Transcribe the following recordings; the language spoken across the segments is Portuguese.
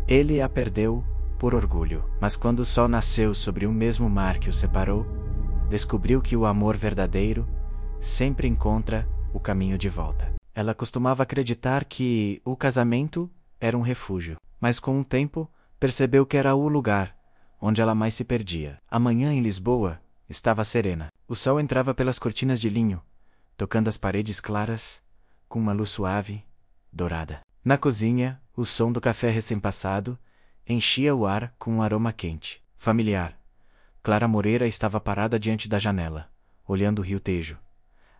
Ele a perdeu por orgulho, mas quando o sol nasceu sobre o mesmo mar que o separou, descobriu que o amor verdadeiro sempre encontra o caminho de volta. Ela costumava acreditar que o casamento era um refúgio, mas com o tempo percebeu que era o lugar onde ela mais se perdia. A manhã em Lisboa estava serena. O sol entrava pelas cortinas de linho, tocando as paredes claras com uma luz suave, dourada. Na cozinha, o som do café recém-passado enchia o ar com um aroma quente, familiar. Clara Moreira estava parada diante da janela, olhando o rio Tejo.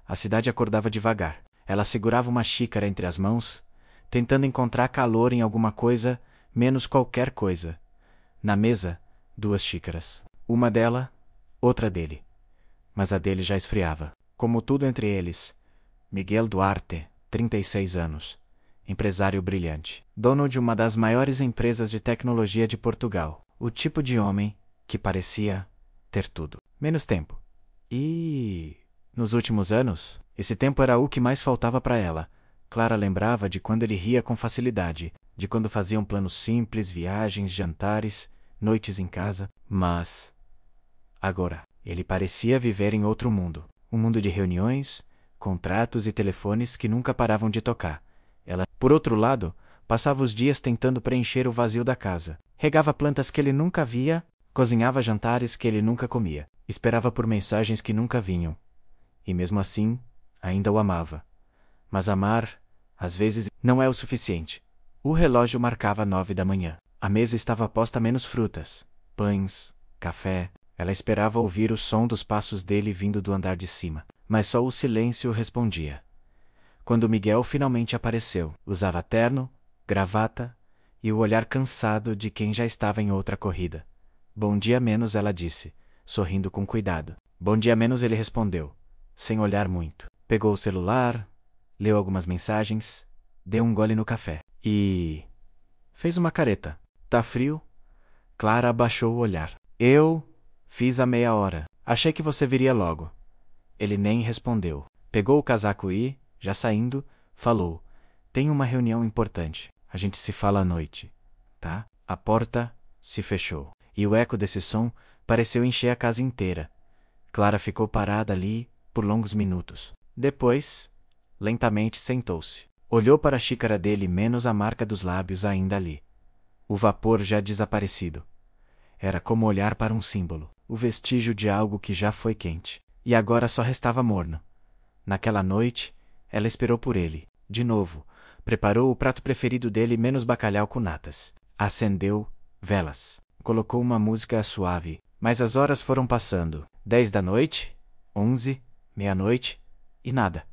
A cidade acordava devagar. Ela segurava uma xícara entre as mãos, tentando encontrar calor em alguma coisa, menos qualquer coisa. Na mesa, 2 xícaras. Uma dela, outra dele. Mas a dele já esfriava. Como tudo entre eles, Miguel Duarte, 36 anos. Empresário brilhante. Dono de uma das maiores empresas de tecnologia de Portugal. O tipo de homem que parecia ter tudo. Menos tempo. E nos últimos anos, esse tempo era o que mais faltava para ela. Clara lembrava de quando ele ria com facilidade, de quando faziam planos simples, viagens, jantares, noites em casa. Mas agora, ele parecia viver em outro mundo. Um mundo de reuniões, contratos e telefones que nunca paravam de tocar. Ela, por outro lado, passava os dias tentando preencher o vazio da casa. Regava plantas que ele nunca via, cozinhava jantares que ele nunca comia. Esperava por mensagens que nunca vinham. E mesmo assim, ainda o amava. Mas amar, às vezes, não é o suficiente. O relógio marcava 9 da manhã. A mesa estava posta menos frutas, pães, café. Ela esperava ouvir o som dos passos dele vindo do andar de cima. Mas só o silêncio respondia. Quando Miguel finalmente apareceu, usava terno, gravata e o olhar cansado de quem já estava em outra corrida. Bom dia menos, ela disse, sorrindo com cuidado. Bom dia menos, ele respondeu, sem olhar muito. Pegou o celular, leu algumas mensagens, deu um gole no café e fez uma careta. Tá frio? Clara abaixou o olhar. Eu fiz há meia hora. Achei que você viria logo. Ele nem respondeu. Pegou o casaco e, já saindo, falou. Tenho uma reunião importante. A gente se fala à noite, tá? A porta se fechou. E o eco desse som pareceu encher a casa inteira. Clara ficou parada ali por longos minutos. Depois, lentamente sentou-se. Olhou para a xícara dele, menos a marca dos lábios ainda ali. O vapor já desaparecido. Era como olhar para um símbolo, o vestígio de algo que já foi quente. E agora só restava morno. Naquela noite, ela esperou por ele. De novo, preparou o prato preferido dele, menos bacalhau com natas. Acendeu velas. Colocou uma música suave. Mas as horas foram passando. 10 da noite, 11, meia-noite e nada.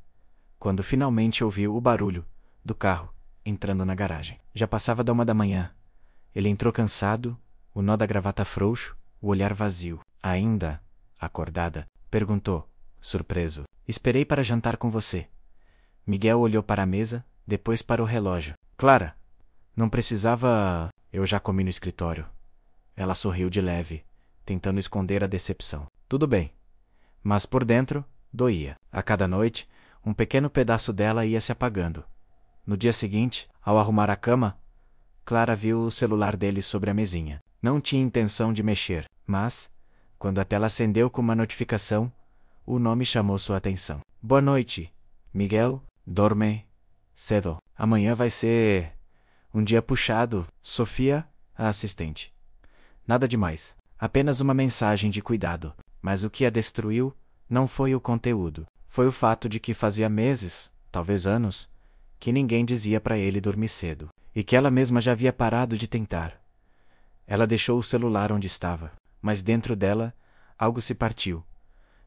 Quando finalmente ouviu o barulho do carro entrando na garagem. Já passava da 1 da manhã. Ele entrou cansado, o nó da gravata frouxo, o olhar vazio. Ainda, acordada, perguntou, surpreso. Esperei para jantar com você. Miguel olhou para a mesa, depois para o relógio. Clara, não precisava... Eu já comi no escritório. Ela sorriu de leve, tentando esconder a decepção. Tudo bem. Mas por dentro, doía. A cada noite, um pequeno pedaço dela ia se apagando. No dia seguinte, ao arrumar a cama, Clara viu o celular dele sobre a mesinha. Não tinha intenção de mexer, mas, quando a tela acendeu com uma notificação, o nome chamou sua atenção. Boa noite, Miguel. Dorme cedo. Amanhã vai ser um dia puxado. Sofia, a assistente. Nada demais. Apenas uma mensagem de cuidado. Mas o que a destruiu não foi o conteúdo. Foi o fato de que fazia meses, talvez anos, que ninguém dizia para ele dormir cedo. E que ela mesma já havia parado de tentar. Ela deixou o celular onde estava, mas dentro dela, algo se partiu.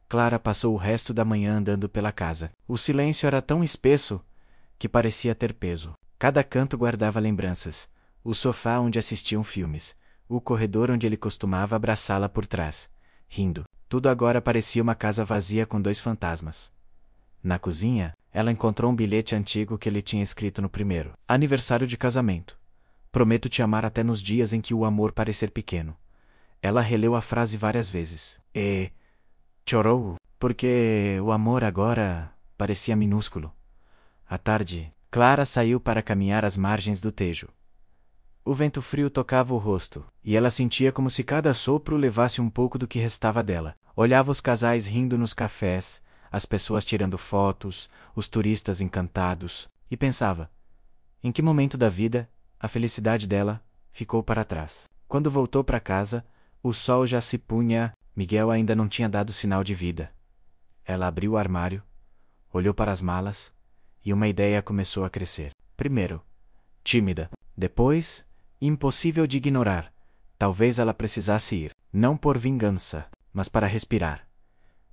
Clara passou o resto da manhã andando pela casa. O silêncio era tão espesso que parecia ter peso. Cada canto guardava lembranças. O sofá onde assistiam filmes. O corredor onde ele costumava abraçá-la por trás, rindo. Tudo agora parecia uma casa vazia com 2 fantasmas. Na cozinha, ela encontrou um bilhete antigo que ele tinha escrito no primeiro aniversário de casamento. Prometo te amar até nos dias em que o amor parecer pequeno. Ela releu a frase várias vezes. E chorou, porque o amor agora parecia minúsculo. À tarde, Clara saiu para caminhar às margens do Tejo. O vento frio tocava o rosto, e ela sentia como se cada sopro levasse um pouco do que restava dela. Olhava os casais rindo nos cafés, as pessoas tirando fotos, os turistas encantados, e pensava: em que momento da vida a felicidade dela ficou para trás? Quando voltou para casa, o sol já se punha, Miguel ainda não tinha dado sinal de vida. Ela abriu o armário, olhou para as malas, e uma ideia começou a crescer. Primeiro, tímida. Depois, impossível de ignorar. Talvez ela precisasse ir, não por vingança, mas para respirar.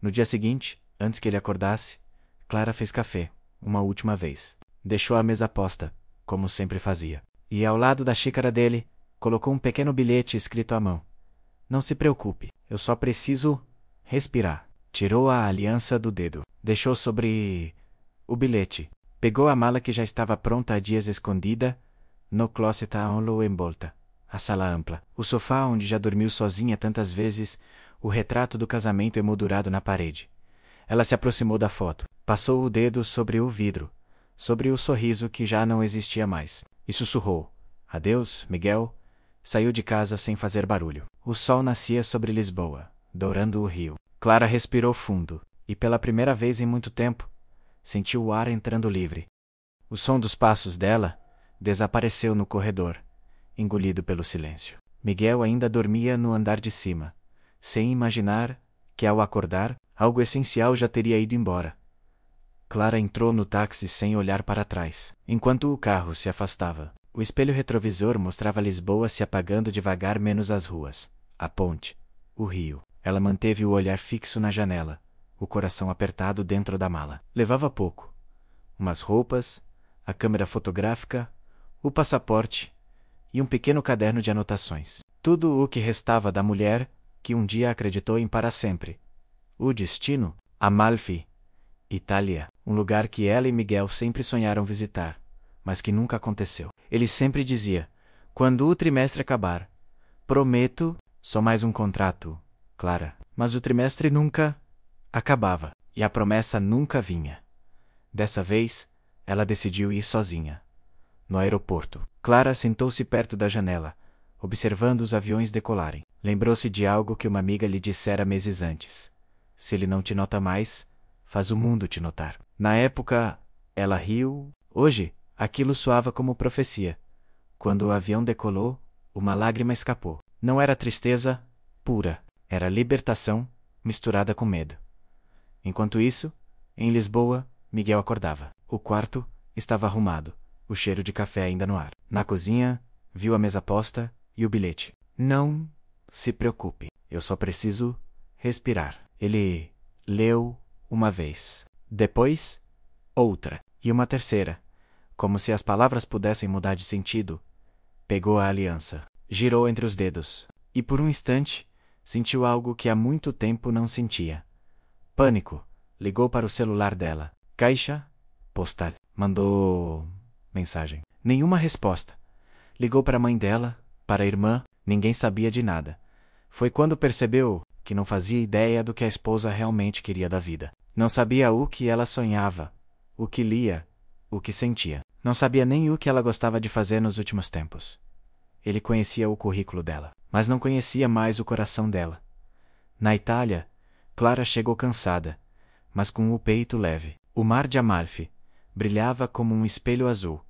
No dia seguinte, antes que ele acordasse, Clara fez café, uma última vez. Deixou a mesa posta, como sempre fazia. E ao lado da xícara dele, colocou um pequeno bilhete escrito à mão. Não se preocupe, eu só preciso respirar. Tirou a aliança do dedo. Deixou sobre o bilhete. Pegou a mala que já estava pronta há dias escondida no closet a onlo envolta. A sala ampla. O sofá onde já dormiu sozinha tantas vezes, o retrato do casamento emoldurado na parede. Ela se aproximou da foto. Passou o dedo sobre o vidro, sobre o sorriso que já não existia mais, e sussurrou: adeus, Miguel. Saiu de casa sem fazer barulho. O sol nascia sobre Lisboa, dourando o rio. Clara respirou fundo, e pela primeira vez em muito tempo, sentiu o ar entrando livre. O som dos passos dela desapareceu no corredor, engolido pelo silêncio. Miguel ainda dormia no andar de cima, sem imaginar que, ao acordar, algo essencial já teria ido embora. Clara entrou no táxi sem olhar para trás. Enquanto o carro se afastava, o espelho retrovisor mostrava Lisboa se apagando devagar, menos as ruas, a ponte, o rio. Ela manteve o olhar fixo na janela, o coração apertado dentro da mala. Levava pouco. Umas roupas, a câmera fotográfica, o passaporte e um pequeno caderno de anotações. Tudo o que restava da mulher que um dia acreditou em para sempre. O destino? Amalfi, Itália, um lugar que ela e Miguel sempre sonharam visitar, mas que nunca aconteceu. Ele sempre dizia: quando o trimestre acabar, prometo, só mais um contrato, Clara. Mas o trimestre nunca acabava, e a promessa nunca vinha. Dessa vez, ela decidiu ir sozinha. No aeroporto, Clara sentou-se perto da janela, observando os aviões decolarem. Lembrou-se de algo que uma amiga lhe dissera meses antes: se ele não te nota mais, faz o mundo te notar. Na época, ela riu. Hoje, aquilo soava como profecia. Quando o avião decolou, uma lágrima escapou. Não era tristeza pura, era libertação misturada com medo. Enquanto isso, em Lisboa, Miguel acordava. O quarto estava arrumado, o cheiro de café ainda no ar. Na cozinha, viu a mesa posta e o bilhete. Não se preocupe, eu só preciso respirar. Ele leu uma vez, depois outra, e uma terceira. Como se as palavras pudessem mudar de sentido, pegou a aliança, girou entre os dedos, e por um instante sentiu algo que há muito tempo não sentia. Pânico. Ligou para o celular dela. Caixa postal. Mandou mensagem. Nenhuma resposta. Ligou para a mãe dela, para a irmã, ninguém sabia de nada. Foi quando percebeu que não fazia ideia do que a esposa realmente queria da vida. Não sabia o que ela sonhava, o que lia, o que sentia. Não sabia nem o que ela gostava de fazer nos últimos tempos. Ele conhecia o currículo dela, mas não conhecia mais o coração dela. Na Itália, Clara chegou cansada, mas com o peito leve. O mar de Amalfi brilhava como um espelho azul,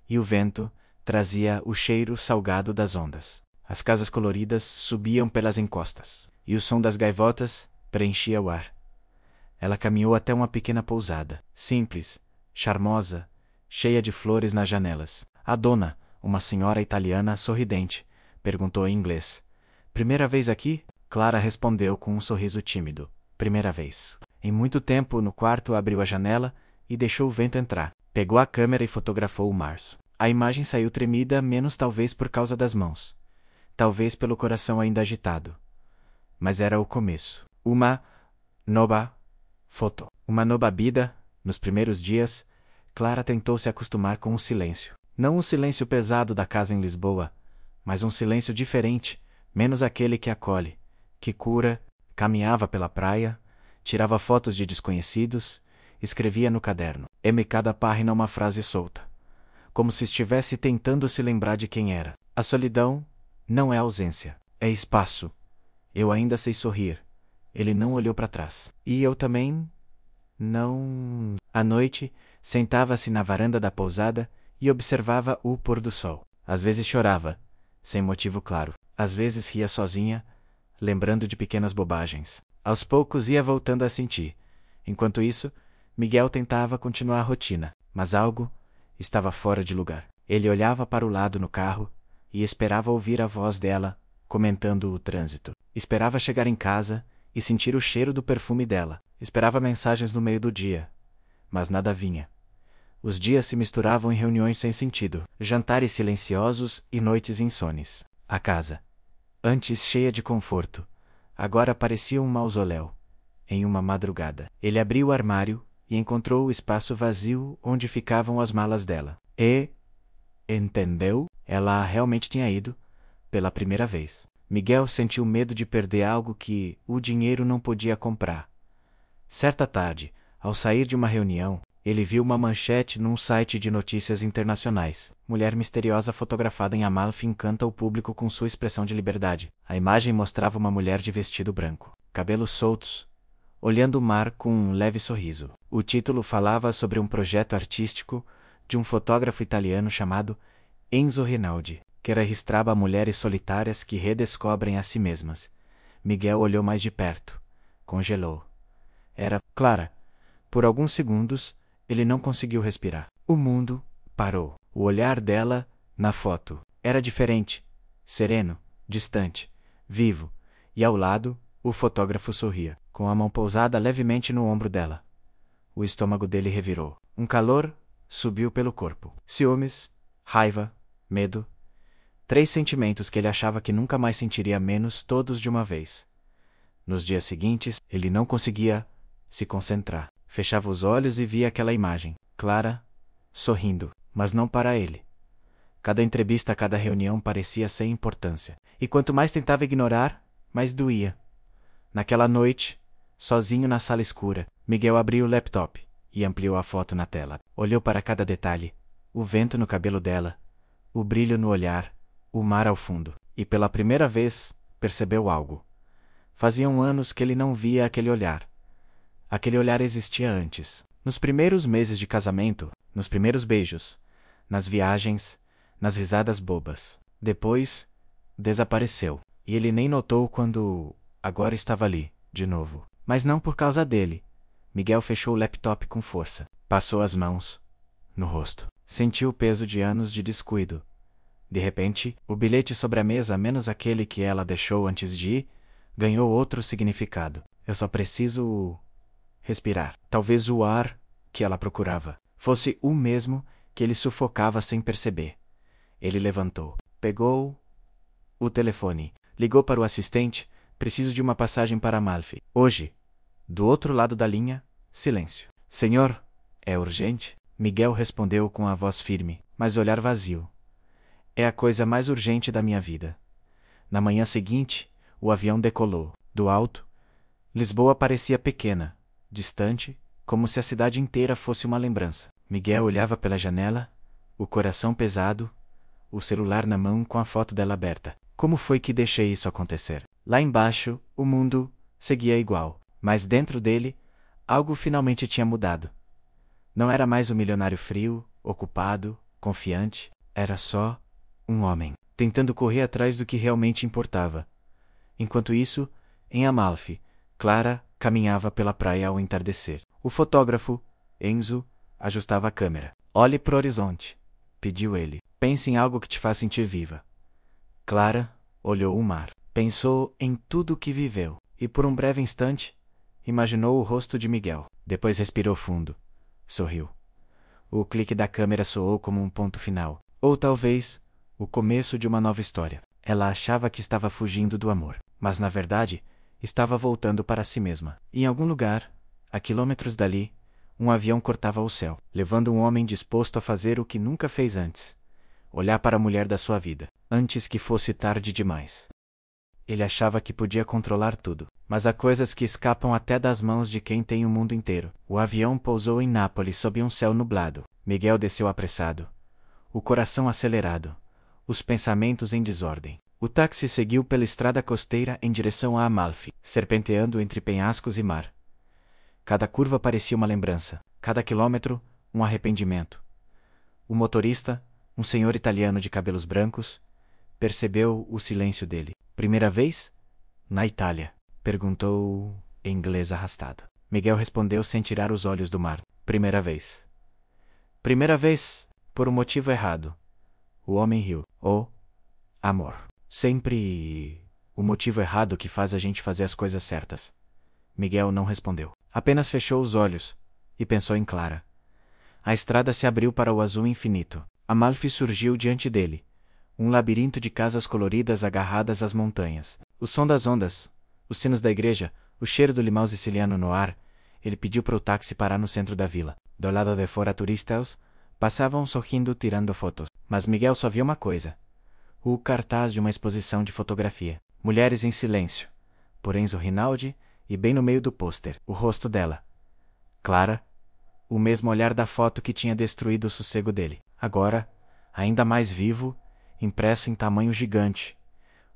e o vento trazia o cheiro salgado das ondas. As casas coloridas subiam pelas encostas, e o som das gaivotas preenchia o ar. Ela caminhou até uma pequena pousada, simples, charmosa, cheia de flores nas janelas. A dona, uma senhora italiana sorridente, perguntou em inglês: primeira vez aqui? Clara respondeu com um sorriso tímido: primeira vez. Em muito tempo, no quarto, abriu a janela e deixou o vento entrar. Pegou a câmera e fotografou o mar. A imagem saiu tremida, menos talvez por causa das mãos, talvez pelo coração ainda agitado. Mas era o começo. Uma nova foto. Uma nova vida. Nos primeiros dias, Clara tentou se acostumar com o silêncio. Não o silêncio pesado da casa em Lisboa, mas um silêncio diferente, menos aquele que acolhe, que cura. Caminhava pela praia, tirava fotos de desconhecidos, escrevia no caderno. Em cada página uma frase solta. como se estivesse tentando se lembrar de quem era. A solidão não é ausência, é espaço. Eu ainda sei sorrir. Ele não olhou para trás. E eu também não. À noite, sentava-se na varanda da pousada e observava o pôr do sol. Às vezes chorava, sem motivo claro. Às vezes ria sozinha, lembrando de pequenas bobagens. Aos poucos ia voltando a sentir. Enquanto isso, Miguel tentava continuar a rotina, mas algo estava fora de lugar. Ele olhava para o lado no carro e esperava ouvir a voz dela, comentando o trânsito. Esperava chegar em casa e sentir o cheiro do perfume dela. Esperava mensagens no meio do dia, mas nada vinha. Os dias se misturavam em reuniões sem sentido, jantares silenciosos e noites insones. A casa, antes cheia de conforto, agora parecia um mausoléu. Em uma madrugada, ele abriu o armário e encontrou o espaço vazio onde ficavam as malas dela. E entendeu? Ela realmente tinha ido, pela primeira vez. Miguel sentiu medo de perder algo que o dinheiro não podia comprar. Certa tarde, ao sair de uma reunião, ele viu uma manchete num site de notícias internacionais. Mulher misteriosa fotografada em Amalfi encanta o público com sua expressão de liberdade. A imagem mostrava uma mulher de vestido branco, cabelos soltos, olhando o mar com um leve sorriso. O título falava sobre um projeto artístico de um fotógrafo italiano chamado Enzo Rinaldi, que registrava mulheres solitárias que redescobrem a si mesmas. Miguel olhou mais de perto. Congelou. Era Clara. Por alguns segundos, ele não conseguiu respirar. O mundo parou. O olhar dela, na foto, era diferente. Sereno, distante, vivo. E ao lado, o fotógrafo sorria, com a mão pousada levemente no ombro dela. O estômago dele revirou. Um calor subiu pelo corpo. Ciúmes, raiva, medo. 3 sentimentos que ele achava que nunca mais sentiria, menos todos de uma vez. Nos dias seguintes, ele não conseguia se concentrar. Fechava os olhos e via aquela imagem. Clara, sorrindo, mas não para ele. Cada entrevista, cada reunião parecia sem importância. E quanto mais tentava ignorar, mais doía. Naquela noite, sozinho na sala escura, Miguel abriu o laptop e ampliou a foto na tela. Olhou para cada detalhe. O vento no cabelo dela, o brilho no olhar, o mar ao fundo. E pela primeira vez, percebeu algo. Faziam anos que ele não via aquele olhar. Aquele olhar existia antes. Nos primeiros meses de casamento, nos primeiros beijos, nas viagens, nas risadas bobas. Depois, desapareceu. E ele nem notou quando agora estava ali, de novo. Mas não por causa dele. Miguel fechou o laptop com força. Passou as mãos no rosto. Sentiu o peso de anos de descuido. De repente, o bilhete sobre a mesa, menos aquele que ela deixou antes de ir, ganhou outro significado. Eu só preciso respirar. Talvez o ar que ela procurava fosse o mesmo que ele sufocava sem perceber. Ele levantou, pegou o telefone, ligou para o assistente. Preciso de uma passagem para Amalfi. Hoje. Do outro lado da linha, silêncio. Senhor, é urgente? Miguel respondeu com a voz firme, mas olhar vazio. É a coisa mais urgente da minha vida. Na manhã seguinte, o avião decolou. Do alto, Lisboa parecia pequena, distante, como se a cidade inteira fosse uma lembrança. Miguel olhava pela janela, o coração pesado, o celular na mão com a foto dela aberta. Como foi que deixei isso acontecer? Lá embaixo, o mundo seguia igual, mas dentro dele, algo finalmente tinha mudado. Não era mais o milionário frio, ocupado, confiante. Era só um homem, tentando correr atrás do que realmente importava. Enquanto isso, em Amalfi, Clara caminhava pela praia ao entardecer. O fotógrafo, Enzo, ajustava a câmera. Olhe pro horizonte, pediu ele. Pense em algo que te faz sentir viva. Clara olhou o mar. Pensou em tudo o que viveu, e por um breve instante, imaginou o rosto de Miguel. Depois respirou fundo. Sorriu. O clique da câmera soou como um ponto final. Ou talvez, o começo de uma nova história. Ela achava que estava fugindo do amor, mas na verdade, estava voltando para si mesma. Em algum lugar, a quilômetros dali, um avião cortava o céu, levando um homem disposto a fazer o que nunca fez antes. Olhar para a mulher da sua vida, antes que fosse tarde demais. Ele achava que podia controlar tudo, mas há coisas que escapam até das mãos de quem tem o mundo inteiro. O avião pousou em Nápoles sob um céu nublado. Miguel desceu apressado. o coração acelerado, os pensamentos em desordem. O táxi seguiu pela estrada costeira em direção a Amalfi, serpenteando entre penhascos e mar. Cada curva parecia uma lembrança, cada quilômetro, um arrependimento. O motorista, um senhor italiano de cabelos brancos, percebeu o silêncio dele. Primeira vez? Na Itália? Perguntou em inglês arrastado. Miguel respondeu sem tirar os olhos do mar. Primeira vez. Primeira vez, por um motivo errado. O homem riu. Oh, amor. Sempre o motivo errado que faz a gente fazer as coisas certas. Miguel não respondeu. Apenas fechou os olhos e pensou em Clara. A estrada se abriu para o azul infinito. Amalfi surgiu diante dele. Um labirinto de casas coloridas agarradas às montanhas. O som das ondas, os sinos da igreja, o cheiro do limão siciliano no ar. Ele pediu para o táxi parar no centro da vila. Do lado de fora, turistas passavam sorrindo, tirando fotos. Mas Miguel só via uma coisa. O cartaz de uma exposição de fotografia. Mulheres em silêncio. Por Enzo Rinaldi, e bem no meio do pôster, o rosto dela. Clara. O mesmo olhar da foto que tinha destruído o sossego dele. Agora, ainda mais vivo, impresso em tamanho gigante.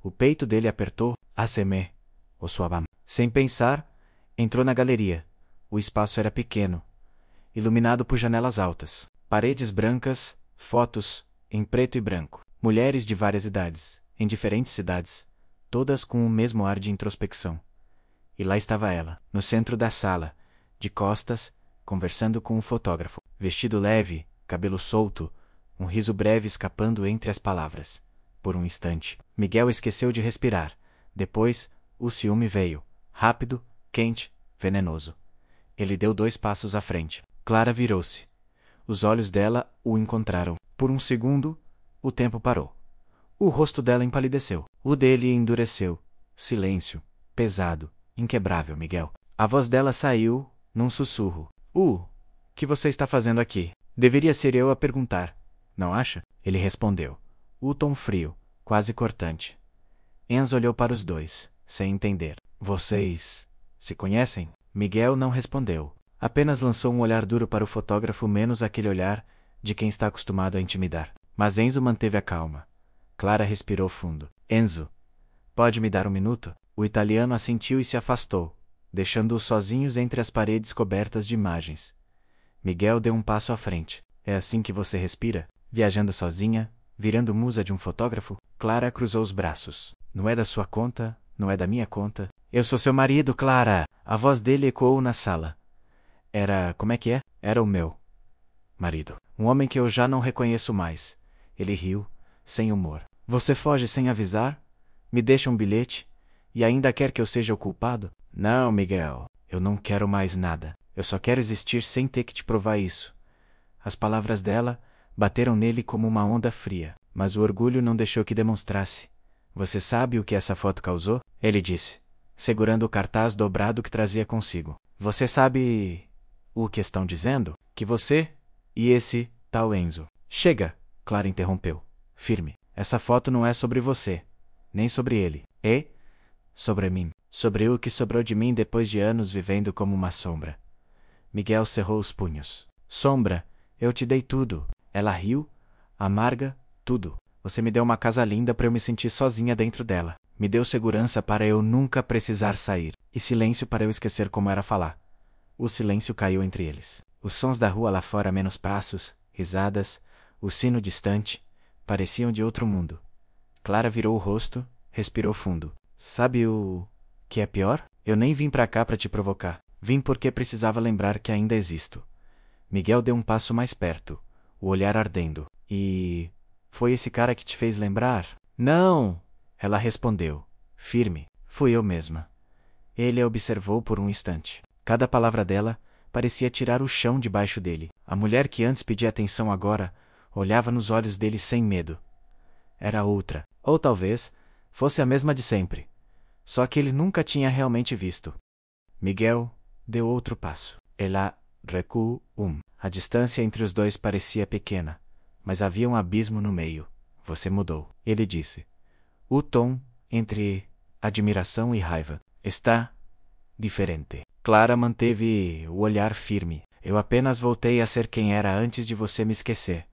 O peito dele apertou. Aseme, o suabam. Sem pensar, entrou na galeria. O espaço era pequeno, iluminado por janelas altas, paredes brancas, fotos, em preto e branco. Mulheres de várias idades, em diferentes cidades, todas com o mesmo ar de introspecção. E lá estava ela, no centro da sala, de costas, conversando com um fotógrafo. Vestido leve, cabelo solto, um riso breve escapando entre as palavras. Por um instante, Miguel esqueceu de respirar. Depois, o ciúme veio, rápido, quente, venenoso. Ele deu 2 passos à frente. Clara virou-se. Os olhos dela o encontraram. Por um segundo, o tempo parou. O rosto dela empalideceu. O dele endureceu. Silêncio. Pesado. Inquebrável, Miguel. A voz dela saiu, num sussurro. Que você está fazendo aqui? Deveria ser eu a perguntar. Não acha? Ele respondeu. O tom frio, quase cortante. Enzo olhou para os dois, sem entender. Vocês se conhecem? Miguel não respondeu. Apenas lançou um olhar duro para o fotógrafo, menos aquele olhar de quem está acostumado a intimidar. Mas Enzo manteve a calma. Clara respirou fundo. Enzo, pode me dar um minuto? O italiano assentiu e se afastou, deixando-os sozinhos entre as paredes cobertas de imagens. Miguel deu um passo à frente. É assim que você respira? Viajando sozinha? Virando musa de um fotógrafo? Clara cruzou os braços. Não é da sua conta, não é da minha conta. Eu sou seu marido, Clara! A voz dele ecoou na sala. Como é que é? Era o meu marido. Um homem que eu já não reconheço mais. Ele riu, sem humor. Você foge sem avisar? Me deixa um bilhete? E ainda quer que eu seja o culpado? Não, Miguel. Eu não quero mais nada. Eu só quero existir sem ter que te provar isso. As palavras dela bateram nele como uma onda fria, mas o orgulho não deixou que demonstrasse. Você sabe o que essa foto causou? Ele disse, segurando o cartaz dobrado que trazia consigo. Você sabe o que estão dizendo? Que você e esse tal Enzo. Chega! Clara interrompeu, firme. Essa foto não é sobre você, nem sobre ele. É sobre mim. Sobre o que sobrou de mim depois de anos vivendo como uma sombra. Miguel cerrou os punhos. Sombra, eu te dei tudo. Ela riu, amarga, tudo. Você me deu uma casa linda para eu me sentir sozinha dentro dela. Me deu segurança para eu nunca precisar sair. E silêncio para eu esquecer como era falar. O silêncio caiu entre eles. Os sons da rua lá fora, menos passos, risadas, o sino distante, pareciam de outro mundo. Clara virou o rosto, respirou fundo. Sabe o que é pior? Eu nem vim pra cá pra te provocar. Vim porque precisava lembrar que ainda existo. Miguel deu um passo mais perto, o olhar ardendo. E foi esse cara que te fez lembrar? Não! Ela respondeu, firme. Fui eu mesma. Ele a observou por um instante. Cada palavra dela parecia tirar o chão debaixo dele. A mulher que antes pedia atenção agora olhava nos olhos dele sem medo. Era outra, ou talvez fosse a mesma de sempre. Só que ele nunca tinha realmente visto. Miguel deu outro passo. Ela recuou. A distância entre os dois parecia pequena, mas havia um abismo no meio. Você mudou, ele disse. O tom, entre admiração e raiva, está diferente. Clara manteve o olhar firme. Eu apenas voltei a ser quem era antes de você me esquecer.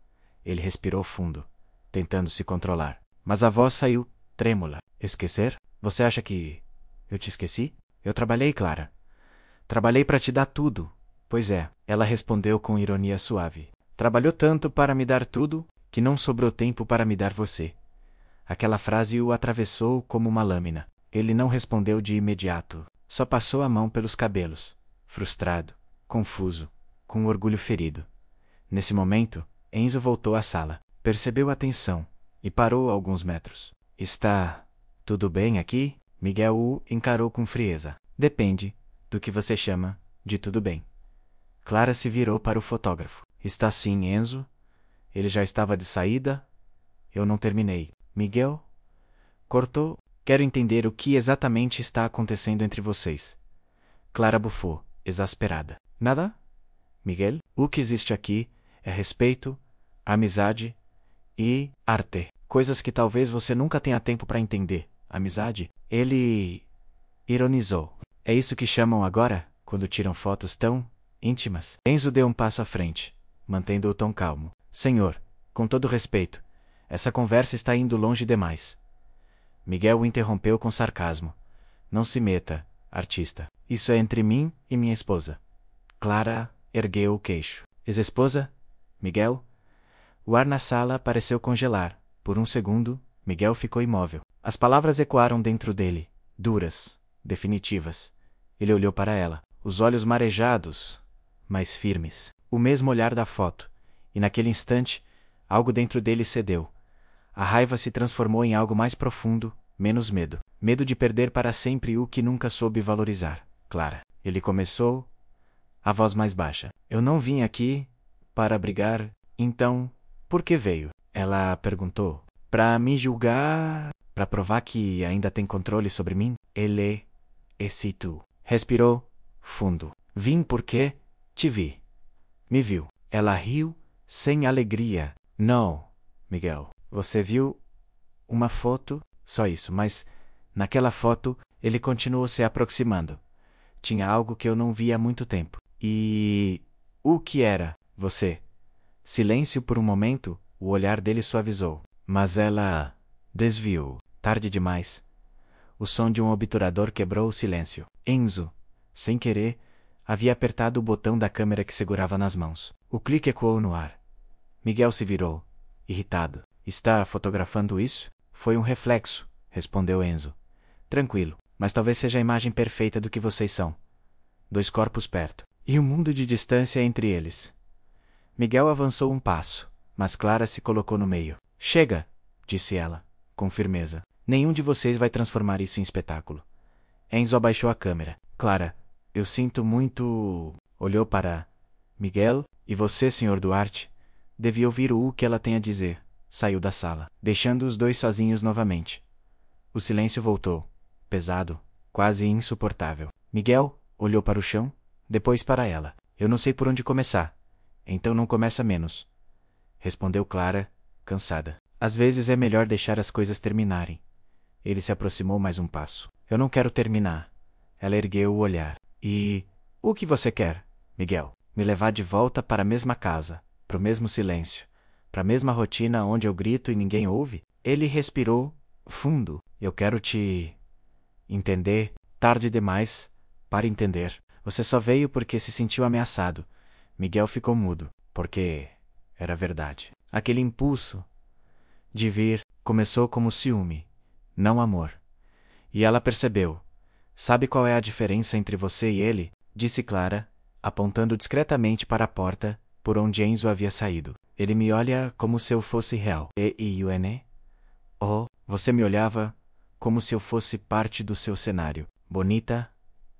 Ele respirou fundo, tentando se controlar. Mas a voz saiu, trêmula. Esquecer? Você acha que eu te esqueci? Eu trabalhei, Clara. Trabalhei para te dar tudo. Pois é, ela respondeu com ironia suave. Trabalhou tanto para me dar tudo, que não sobrou tempo para me dar você. Aquela frase o atravessou como uma lâmina. Ele não respondeu de imediato. Só passou a mão pelos cabelos, frustrado, confuso, com o orgulho ferido. Nesse momento, Enzo voltou à sala. Percebeu a tensão e parou a alguns metros. Está tudo bem aqui? Miguel o encarou com frieza. Depende do que você chama de tudo bem. Clara se virou para o fotógrafo. Está sim, Enzo? Ele já estava de saída? Eu não terminei. Miguel? Cortou. Quero entender o que exatamente está acontecendo entre vocês. Clara bufou, exasperada. Nada? Miguel? O que existe aqui é respeito, amizade e arte. Coisas que talvez você nunca tenha tempo para entender. Amizade? Ele ironizou. É isso que chamam agora, quando tiram fotos tão íntimas? Enzo deu um passo à frente, mantendo o tom calmo. Senhor, com todo respeito, essa conversa está indo longe demais. Miguel o interrompeu com sarcasmo. Não se meta, artista. Isso é entre mim e minha esposa. Clara ergueu o queixo. Ex-esposa? Miguel? O ar na sala pareceu congelar. Por um segundo, Miguel ficou imóvel. As palavras ecoaram dentro dele, duras, definitivas. Ele olhou para ela, os olhos marejados, mas firmes. O mesmo olhar da foto. E naquele instante, algo dentro dele cedeu. A raiva se transformou em algo mais profundo, menos medo. Medo de perder para sempre o que nunca soube valorizar. Clara. Ele começou, a voz mais baixa. Eu não vim aqui para brigar. Então, por que veio? Ela perguntou. Para me julgar? Para provar que ainda tem controle sobre mim? Ele excitou. Respirou fundo. Vim porque te vi. Me viu. Ela riu sem alegria. Não, Miguel. Você viu uma foto? Só isso, mas naquela foto ele continuou se aproximando. Tinha algo que eu não via há muito tempo. E o que era? Você? Silêncio por um momento, o olhar dele suavizou. Mas ela desviou. Tarde demais. O som de um obturador quebrou o silêncio. Enzo, sem querer, havia apertado o botão da câmera que segurava nas mãos. O clique ecoou no ar. Miguel se virou, irritado. Está fotografando isso? Foi um reflexo, respondeu Enzo. Tranquilo, mas talvez seja a imagem perfeita do que vocês são. Dois corpos perto. E um mundo de distância entre eles. Miguel avançou um passo, mas Clara se colocou no meio. Chega, disse ela, com firmeza. Nenhum de vocês vai transformar isso em espetáculo. Enzo abaixou a câmera. Clara, eu sinto muito... Olhou para Miguel. E você, Sr. Duarte? Devia ouvir o que ela tem a dizer. Saiu da sala, deixando os dois sozinhos novamente. O silêncio voltou, pesado, quase insuportável. Miguel olhou para o chão, depois para ela. Eu não sei por onde começar. Então não começa menos. Respondeu Clara, cansada. Às vezes é melhor deixar as coisas terminarem. Ele se aproximou mais um passo. Eu não quero terminar. Ela ergueu o olhar. E... o que você quer, Miguel? Me levar de volta para a mesma casa, para o mesmo silêncio, para a mesma rotina onde eu grito e ninguém ouve? Ele respirou fundo. Eu quero te... entender. Tarde demais para entender. Você só veio porque se sentiu ameaçado. Miguel ficou mudo, porque era verdade. Aquele impulso de vir começou como ciúme, não amor. E ela percebeu. Sabe qual é a diferença entre você e ele? Disse Clara, apontando discretamente para a porta por onde Enzo havia saído. Ele me olha como se eu fosse real. E-I-U-N? Oh, você me olhava como se eu fosse parte do seu cenário. Bonita,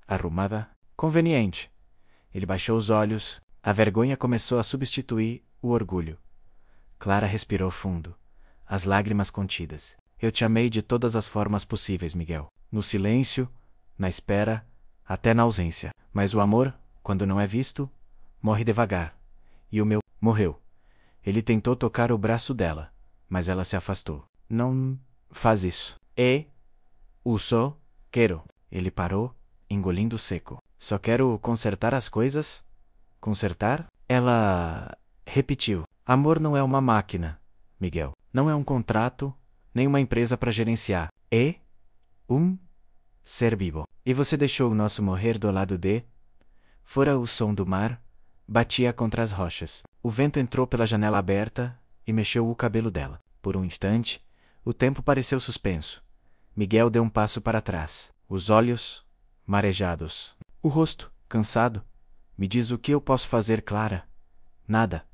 arrumada, conveniente. Ele baixou os olhos. A vergonha começou a substituir o orgulho. Clara respirou fundo, as lágrimas contidas. Eu te amei de todas as formas possíveis, Miguel. No silêncio, na espera, até na ausência. Mas o amor, quando não é visto, morre devagar. E o meu morreu. Ele tentou tocar o braço dela, mas ela se afastou. Não faz isso. Só quero. Ele parou, engolindo seco. Só quero consertar as coisas? Consertar? Ela repetiu. Amor não é uma máquina, Miguel. Não é um contrato, nem uma empresa para gerenciar. É um ser vivo. E você deixou o nosso morrer do lado de... Fora o som do mar, batia contra as rochas. O vento entrou pela janela aberta e mexeu o cabelo dela. Por um instante, o tempo pareceu suspenso. Miguel deu um passo para trás, os olhos marejados. O rosto, cansado. Me diz o que eu posso fazer, Clara? Nada.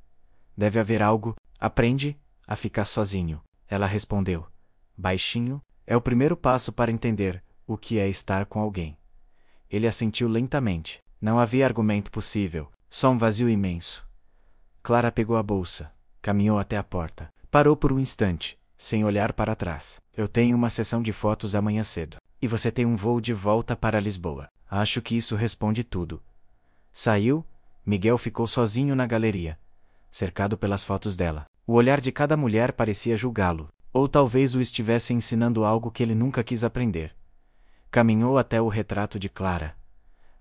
Deve haver algo. Aprende a ficar sozinho. Ela respondeu, baixinho. É o primeiro passo para entender o que é estar com alguém. Ele assentiu lentamente. Não havia argumento possível, só um vazio imenso. Clara pegou a bolsa, caminhou até a porta. Parou por um instante, sem olhar para trás. Eu tenho uma sessão de fotos amanhã cedo. E você tem um voo de volta para Lisboa. Acho que isso responde tudo. Saiu, Miguel ficou sozinho na galeria, cercado pelas fotos dela. O olhar de cada mulher parecia julgá-lo, ou talvez o estivesse ensinando algo que ele nunca quis aprender. Caminhou até o retrato de Clara.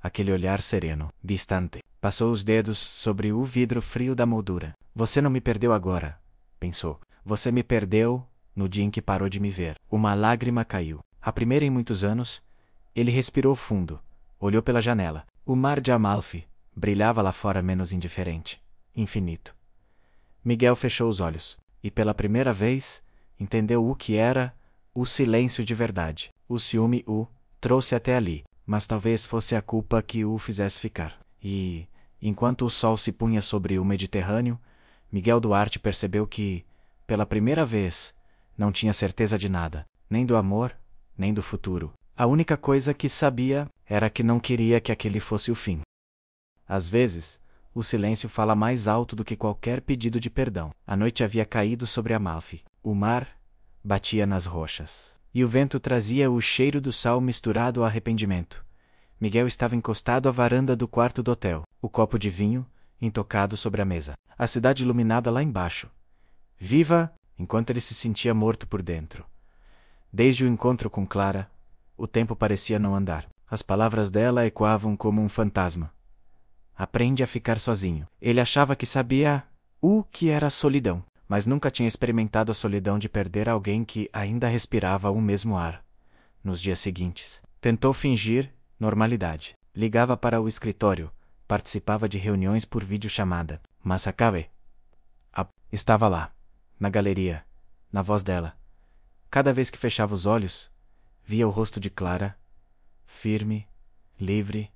Aquele olhar sereno, distante. Passou os dedos sobre o vidro frio da moldura. Você não me perdeu agora, pensou. Você me perdeu no dia em que parou de me ver. Uma lágrima caiu. A primeira em muitos anos. Ele respirou fundo. Olhou pela janela. O mar de Amalfi brilhava lá fora menos indiferente. Infinito. Miguel fechou os olhos. E pela primeira vez, entendeu o que era o silêncio de verdade. O ciúme o trouxe até ali. Mas talvez fosse a culpa que o fizesse ficar. E, enquanto o sol se punha sobre o Mediterrâneo, Miguel Duarte percebeu que, pela primeira vez, não tinha certeza de nada, nem do amor, nem do futuro. A única coisa que sabia era que não queria que aquele fosse o fim. Às vezes, o silêncio fala mais alto do que qualquer pedido de perdão. A noite havia caído sobre Amalfi. O mar batia nas rochas. E o vento trazia o cheiro do sal misturado ao arrependimento. Miguel estava encostado à varanda do quarto do hotel, o copo de vinho, intocado sobre a mesa. A cidade iluminada lá embaixo. Viva, enquanto ele se sentia morto por dentro. Desde o encontro com Clara, o tempo parecia não andar. As palavras dela ecoavam como um fantasma. Aprende a ficar sozinho. Ele achava que sabia o que era solidão, mas nunca tinha experimentado a solidão de perder alguém que ainda respirava o mesmo ar. Nos dias seguintes, tentou fingir normalidade. Ligava para o escritório, participava de reuniões por videochamada. Mas Acabe estava lá, na galeria, na voz dela. Cada vez que fechava os olhos, via o rosto de Clara, firme, livre,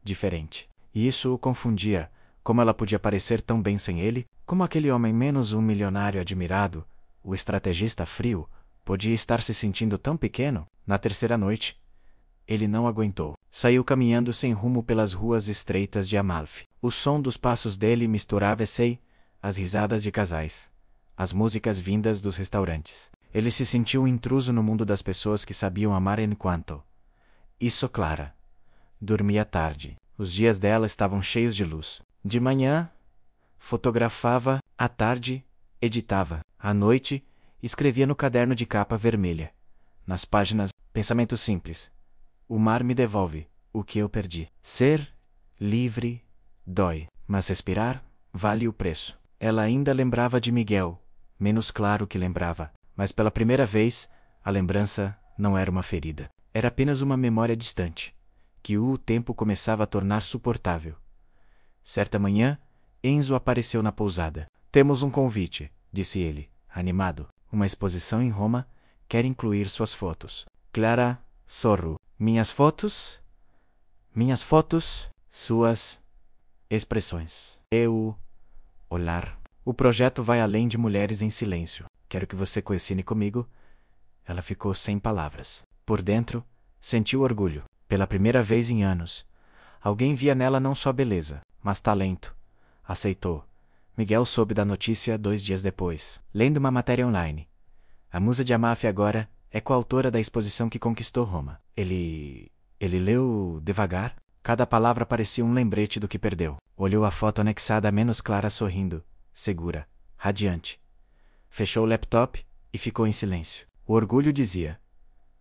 diferente. E isso o confundia. Como ela podia parecer tão bem sem ele? Como aquele homem menos um milionário admirado, o estrategista frio, podia estar se sentindo tão pequeno? Na terceira noite, ele não aguentou. Saiu caminhando sem rumo pelas ruas estreitas de Amalfi. O som dos passos dele misturava-se às risadas de casais, as músicas vindas dos restaurantes. Ele se sentiu um intruso no mundo das pessoas que sabiam amar enquanto. Isso Clara. Dormia tarde. Os dias dela estavam cheios de luz. De manhã, fotografava, à tarde, editava. À noite, escrevia no caderno de capa vermelha. Nas páginas, pensamento simples. O mar me devolve o que eu perdi. Ser livre dói, mas respirar vale o preço. Ela ainda lembrava de Miguel, menos claro que lembrava, mas pela primeira vez, a lembrança não era uma ferida. Era apenas uma memória distante, que o tempo começava a tornar suportável. Certa manhã, Enzo apareceu na pousada. Temos um convite, disse ele, animado. Uma exposição em Roma quer incluir suas fotos. Clara, sorro. Minhas fotos? Minhas fotos? Suas expressões. Olhar. O projeto vai além de mulheres em silêncio. Quero que você coecine comigo. Ela ficou sem palavras. Por dentro, sentiu orgulho. Pela primeira vez em anos. Alguém via nela não só beleza, mas talento. Aceitou. Miguel soube da notícia 2 dias depois, lendo uma matéria online. A musa de Amalfi agora é coautora da exposição que conquistou Roma. Ele leu devagar. Cada palavra parecia um lembrete do que perdeu. Olhou a foto anexada a menos Clara sorrindo, segura, radiante. Fechou o laptop e ficou em silêncio. O orgulho dizia: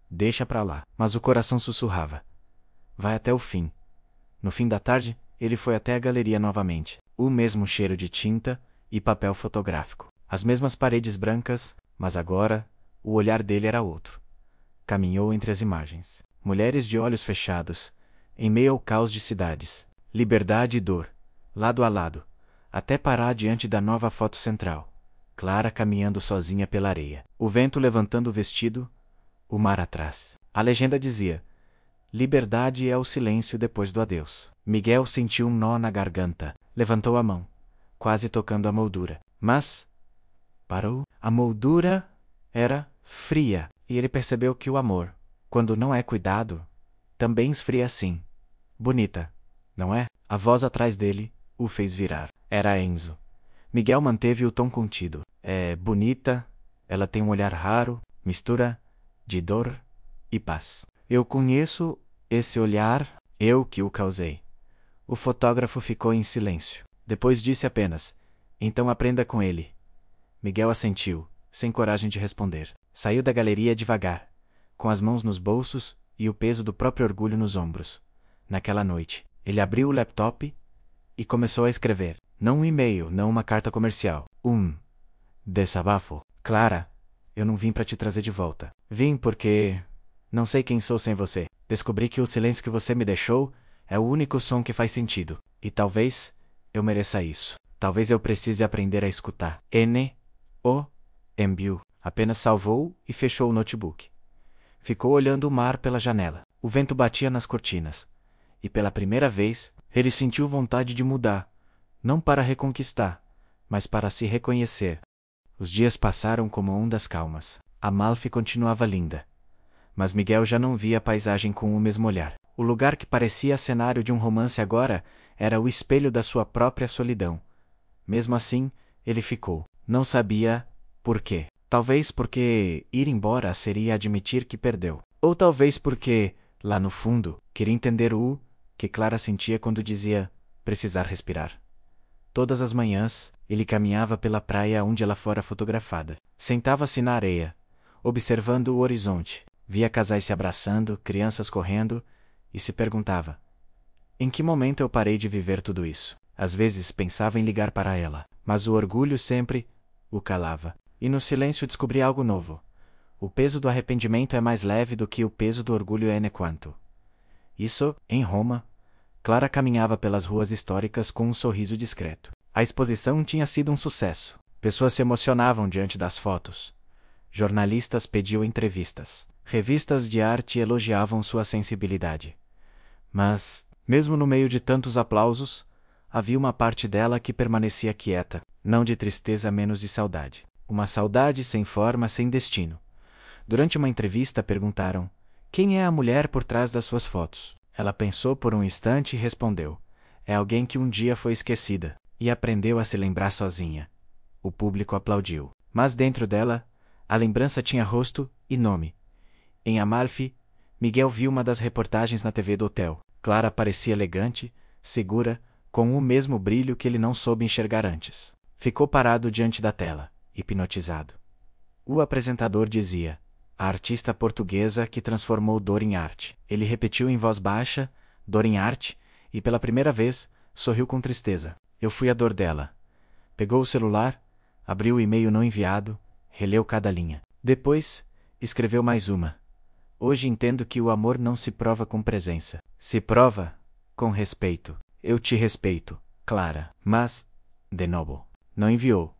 deixa pra lá. Mas o coração sussurrava: vai até o fim. No fim da tarde, ele foi até a galeria novamente. O mesmo cheiro de tinta e papel fotográfico. As mesmas paredes brancas, mas agora, o olhar dele era outro. Caminhou entre as imagens. Mulheres de olhos fechados, em meio ao caos de cidades. Liberdade e dor, lado a lado, até parar diante da nova foto central. Clara caminhando sozinha pela areia. O vento levantando o vestido, o mar atrás. A legenda dizia: liberdade é o silêncio depois do adeus. Miguel sentiu um nó na garganta. Levantou a mão, quase tocando a moldura. Mas parou. A moldura era fria, e ele percebeu que o amor, quando não é cuidado, também esfria assim. Bonita, não é? A voz atrás dele o fez virar. Era Enzo. Miguel manteve o tom contido. É bonita, ela tem um olhar raro, mistura de dor e paz. Eu conheço esse olhar, eu que o causei. O fotógrafo ficou em silêncio. Depois disse apenas: então aprenda com ele. Miguel assentiu, sem coragem de responder. Saiu da galeria devagar, com as mãos nos bolsos e o peso do próprio orgulho nos ombros. Naquela noite, ele abriu o laptop e começou a escrever. Não um e-mail, não uma carta comercial. Desabafo. Clara, eu não vim para te trazer de volta. Vim porque não sei quem sou sem você. Descobri que o silêncio que você me deixou é o único som que faz sentido. E talvez eu mereça isso. Talvez eu precise aprender a escutar. Enviou. Apenas salvou e fechou o notebook. Ficou olhando o mar pela janela. O vento batia nas cortinas. E pela primeira vez, ele sentiu vontade de mudar. Não para reconquistar, mas para se reconhecer. Os dias passaram como ondas calmas. Amalfi continuava linda. Mas Miguel já não via a paisagem com o mesmo olhar. O lugar que parecia cenário de um romance agora era o espelho da sua própria solidão. Mesmo assim, ele ficou. Não sabia por quê. Talvez porque ir embora seria admitir que perdeu. Ou talvez porque, lá no fundo, queria entender o que Clara sentia quando dizia precisar respirar. Todas as manhãs, ele caminhava pela praia onde ela fora fotografada. Sentava-se na areia, observando o horizonte. Via casais se abraçando, crianças correndo, e se perguntava: em que momento eu parei de viver tudo isso? Às vezes pensava em ligar para ela, mas o orgulho sempre o calava. E no silêncio descobri algo novo. O peso do arrependimento é mais leve do que o peso do orgulho quanto. Isso, em Roma, Clara caminhava pelas ruas históricas com um sorriso discreto. A exposição tinha sido um sucesso. Pessoas se emocionavam diante das fotos. Jornalistas pediam entrevistas. Revistas de arte elogiavam sua sensibilidade. Mas, mesmo no meio de tantos aplausos, havia uma parte dela que permanecia quieta, não de tristeza, menos de saudade. Uma saudade sem forma, sem destino. Durante uma entrevista perguntaram: quem é a mulher por trás das suas fotos? Ela pensou por um instante e respondeu: é alguém que um dia foi esquecida e aprendeu a se lembrar sozinha. O público aplaudiu. Mas dentro dela, a lembrança tinha rosto e nome. Em Amalfi, Miguel viu uma das reportagens na TV do hotel. Clara parecia elegante, segura, com o mesmo brilho que ele não soube enxergar antes. Ficou parado diante da tela, hipnotizado. O apresentador dizia: a artista portuguesa que transformou dor em arte. Ele repetiu em voz baixa: dor em arte, e pela primeira vez, sorriu com tristeza. Eu fui a dor dela. Pegou o celular, abriu o e-mail não enviado, releu cada linha. Depois, escreveu mais uma. Hoje entendo que o amor não se prova com presença. Se prova com respeito. Eu te respeito, Clara. Mas, de novo, não enviou.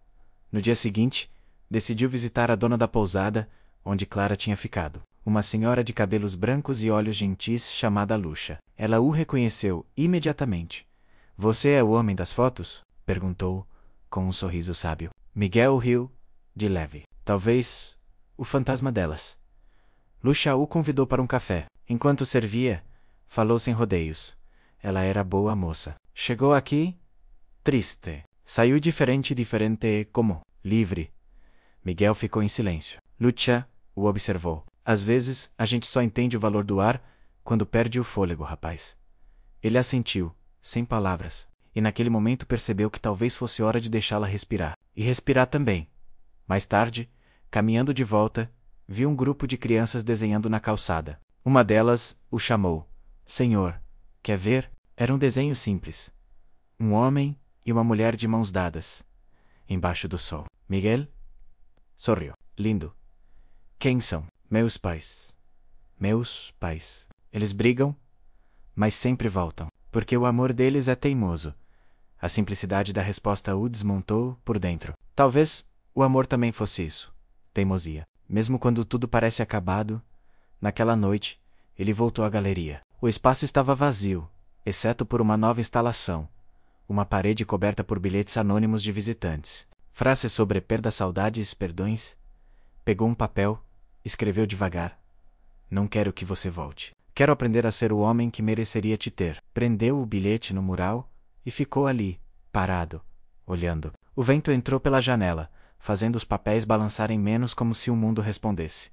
No dia seguinte, decidiu visitar a dona da pousada, onde Clara tinha ficado. Uma senhora de cabelos brancos e olhos gentis chamada Lucha. Ela o reconheceu imediatamente. Você é o homem das fotos? Perguntou, com um sorriso sábio. Miguel riu, de leve. Talvez o fantasma delas. Lucha o convidou para um café. Enquanto servia, falou sem rodeios. Ela era boa moça. Chegou aqui, triste. Saiu diferente como livre. Miguel ficou em silêncio. Lucha o observou. Às vezes, a gente só entende o valor do ar quando perde o fôlego, rapaz. Ele assentiu, sem palavras, e naquele momento percebeu que talvez fosse hora de deixá-la respirar. E respirar também. Mais tarde, caminhando de volta, viu um grupo de crianças desenhando na calçada. Uma delas o chamou. Senhor, quer ver? Era um desenho simples. Um homem e uma mulher de mãos dadas. embaixo do sol. Miguel sorriu. Lindo. Quem são? Meus pais. Meus pais. Eles brigam, mas sempre voltam, porque o amor deles é teimoso. A simplicidade da resposta o desmontou por dentro. Talvez o amor também fosse isso. Teimosia. Mesmo quando tudo parece acabado, naquela noite, ele voltou à galeria. O espaço estava vazio, exceto por uma nova instalação. Uma parede coberta por bilhetes anônimos de visitantes. Frases sobre perda, saudades, perdões. Pegou um papel, escreveu devagar. Não quero que você volte. Quero aprender a ser o homem que mereceria te ter. Prendeu o bilhete no mural e ficou ali, parado, olhando. O vento entrou pela janela, fazendo os papéis balançarem menos como se o mundo respondesse.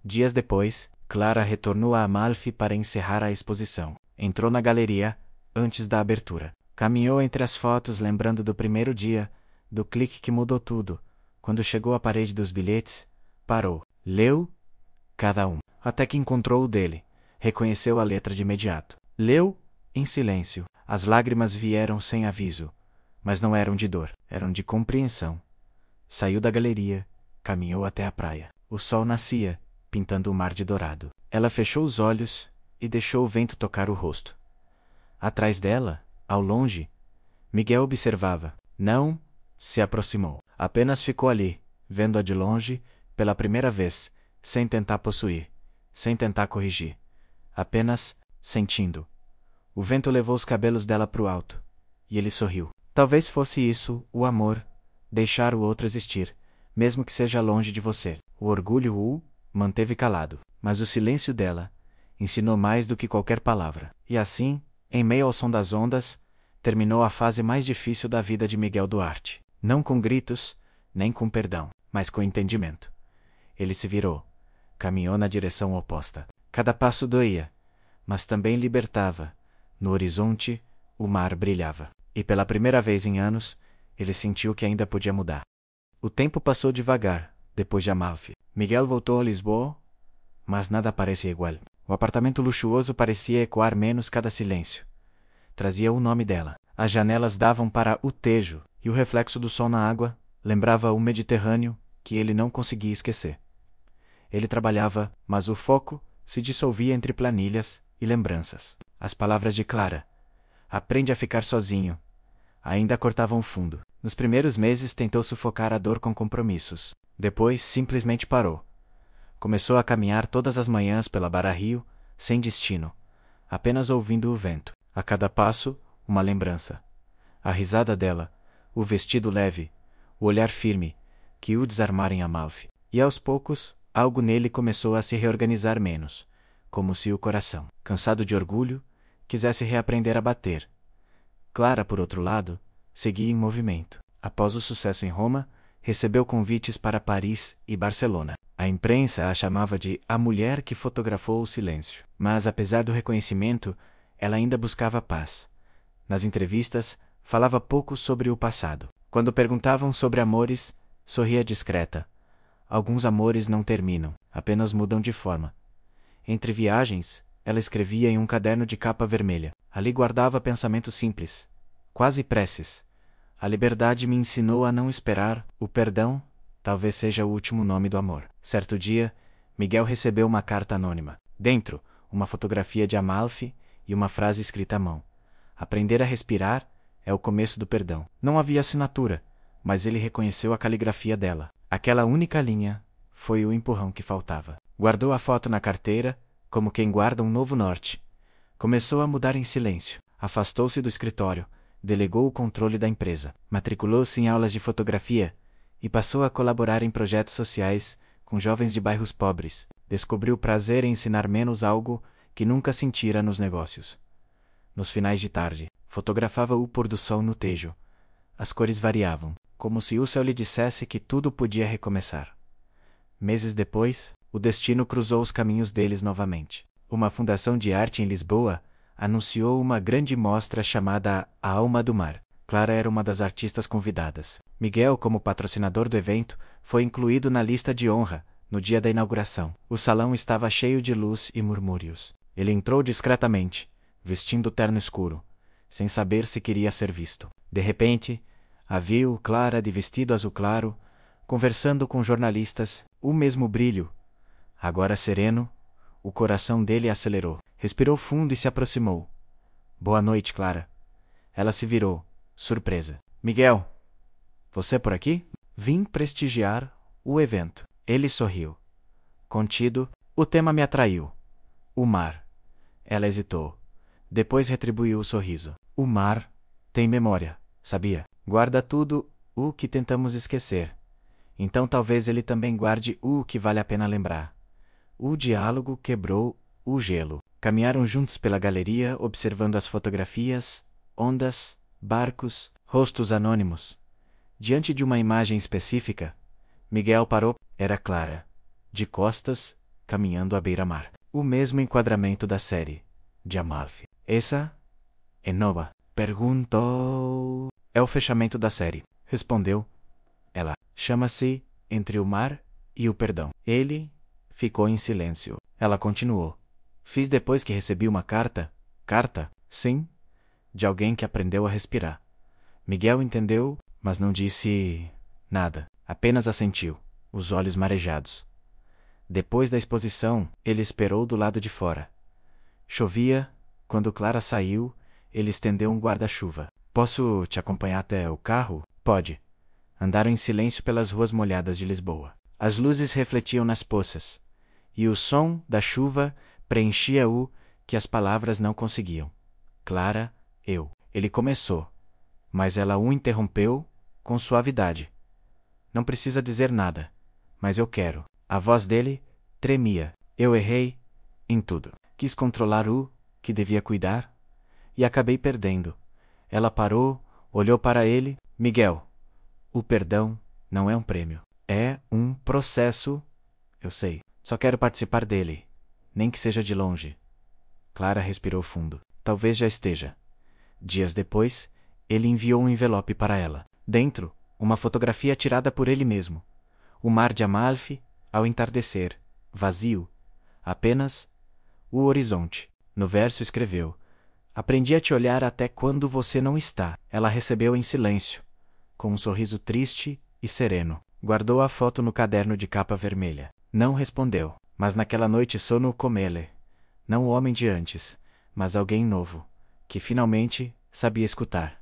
Dias depois, Clara retornou a Amalfi para encerrar a exposição. Entrou na galeria, antes da abertura. Caminhou entre as fotos lembrando do primeiro dia, do clique que mudou tudo. Quando chegou à parede dos bilhetes, parou. Leu cada um, até que encontrou o dele. Reconheceu a letra de imediato. Leu, em silêncio. As lágrimas vieram sem aviso, mas não eram de dor, eram de compreensão. Saiu da galeria, caminhou até a praia. O sol nascia, pintando o mar de dourado. Ela fechou os olhos e deixou o vento tocar o rosto. Atrás dela, ao longe, Miguel observava. Não se aproximou. Apenas ficou ali, vendo-a de longe, pela primeira vez, sem tentar possuir, sem tentar corrigir. Apenas sentindo. O vento levou os cabelos dela para o alto, e ele sorriu. Talvez fosse isso, o amor, deixar o outro existir, mesmo que seja longe de você. O orgulho o manteve calado, mas o silêncio dela ensinou mais do que qualquer palavra. E assim, em meio ao som das ondas, terminou a fase mais difícil da vida de Miguel Duarte. Não com gritos, nem com perdão, mas com entendimento. Ele se virou, caminhou na direção oposta. Cada passo doía, mas também libertava. No horizonte, o mar brilhava. E pela primeira vez em anos, ele sentiu que ainda podia mudar. O tempo passou devagar, depois de Amalfi. Miguel voltou a Lisboa, mas nada parecia igual. O apartamento luxuoso parecia ecoar menos cada silêncio. Trazia o nome dela. As janelas davam para o Tejo, e o reflexo do sol na água lembrava o Mediterrâneo, que ele não conseguia esquecer. Ele trabalhava, mas o foco se dissolvia entre planilhas e lembranças. As palavras de Clara, aprende a ficar sozinho, ainda cortavam fundo. Nos primeiros meses tentou sufocar a dor com compromissos. Depois, simplesmente parou. Começou a caminhar todas as manhãs pela Barra-Rio, sem destino, apenas ouvindo o vento. A cada passo, uma lembrança. A risada dela, o vestido leve, o olhar firme, que o desarmara em Amalfi. E aos poucos, algo nele começou a se reorganizar menos, como se o coração, cansado de orgulho, quisesse reaprender a bater. Clara, por outro lado, seguia em movimento. Após o sucesso em Roma, recebeu convites para Paris e Barcelona. A imprensa a chamava de a mulher que fotografou o silêncio. Mas, apesar do reconhecimento, ela ainda buscava paz. Nas entrevistas, falava pouco sobre o passado. Quando perguntavam sobre amores, sorria discreta. Alguns amores não terminam, apenas mudam de forma. Entre viagens, ela escrevia em um caderno de capa vermelha. Ali guardava pensamentos simples, quase preces. A liberdade me ensinou a não esperar. O perdão talvez seja o último nome do amor. Certo dia, Miguel recebeu uma carta anônima. Dentro, uma fotografia de Amalfi e uma frase escrita à mão. Aprender a respirar é o começo do perdão. Não havia assinatura, mas ele reconheceu a caligrafia dela. Aquela única linha foi o empurrão que faltava. Guardou a foto na carteira, como quem guarda um novo norte. Começou a mudar em silêncio. Afastou-se do escritório, delegou o controle da empresa, matriculou-se em aulas de fotografia e passou a colaborar em projetos sociais com jovens de bairros pobres. Descobriu prazer em ensinar menos, algo que nunca sentira nos negócios. Nos finais de tarde, fotografava o pôr do sol no Tejo. As cores variavam, como se o céu lhe dissesse que tudo podia recomeçar. Meses depois, o destino cruzou os caminhos deles novamente. Uma fundação de arte em Lisboa anunciou uma grande mostra chamada A Alma do Mar. Clara era uma das artistas convidadas. Miguel, como patrocinador do evento, foi incluído na lista de honra no dia da inauguração. O salão estava cheio de luz e murmúrios. Ele entrou discretamente, vestindo terno escuro, sem saber se queria ser visto. De repente, A viu Clara de vestido azul claro, conversando com jornalistas, o mesmo brilho. Agora sereno, o coração dele acelerou. Respirou fundo e se aproximou. Boa noite, Clara. Ela se virou, surpresa. Miguel, você por aqui? Vim prestigiar o evento. Ele sorriu. Contido, o tema me atraiu. O mar. Ela hesitou. Depois retribuiu o sorriso. O mar tem memória, sabia? Guarda tudo o que tentamos esquecer. Então talvez ele também guarde o que vale a pena lembrar. O diálogo quebrou o gelo. Caminharam juntos pela galeria, observando as fotografias, ondas, barcos, rostos anônimos. Diante de uma imagem específica, Miguel parou. Era Clara, de costas, caminhando à beira-mar. O mesmo enquadramento da série, de Amalfi. Essa é nova? Perguntou. É o fechamento da série, respondeu ela. Chama-se Entre o Mar e o Perdão. Ele ficou em silêncio. Ela continuou. Fiz depois que recebi uma carta. Carta? Sim. De alguém que aprendeu a respirar. Miguel entendeu, mas não disse nada. Apenas assentiu, os olhos marejados. Depois da exposição, ele esperou do lado de fora. Chovia. Quando Clara saiu, ele estendeu um guarda-chuva. Posso te acompanhar até o carro? Pode. Andaram em silêncio pelas ruas molhadas de Lisboa. As luzes refletiam nas poças, e o som da chuva preenchia o que as palavras não conseguiam. Clara, eu. Ele começou, mas ela o interrompeu com suavidade. Não precisa dizer nada, mas eu quero. A voz dele tremia. Eu errei em tudo. Quis controlar o que devia cuidar e acabei perdendo. Ela parou, olhou para ele. Miguel, o perdão não é um prêmio. É um processo. Eu sei. Só quero participar dele, nem que seja de longe. Clara respirou fundo. Talvez já esteja. Dias depois, ele enviou um envelope para ela. Dentro, uma fotografia tirada por ele mesmo. O mar de Amalfi, ao entardecer, vazio. Apenas o horizonte. No verso escreveu: Aprendi a te olhar até quando você não está. Ela recebeu em silêncio, com um sorriso triste e sereno. Guardou a foto no caderno de capa vermelha. Não respondeu, mas naquela noite sono comele. Não o homem de antes, mas alguém novo, que finalmente sabia escutar.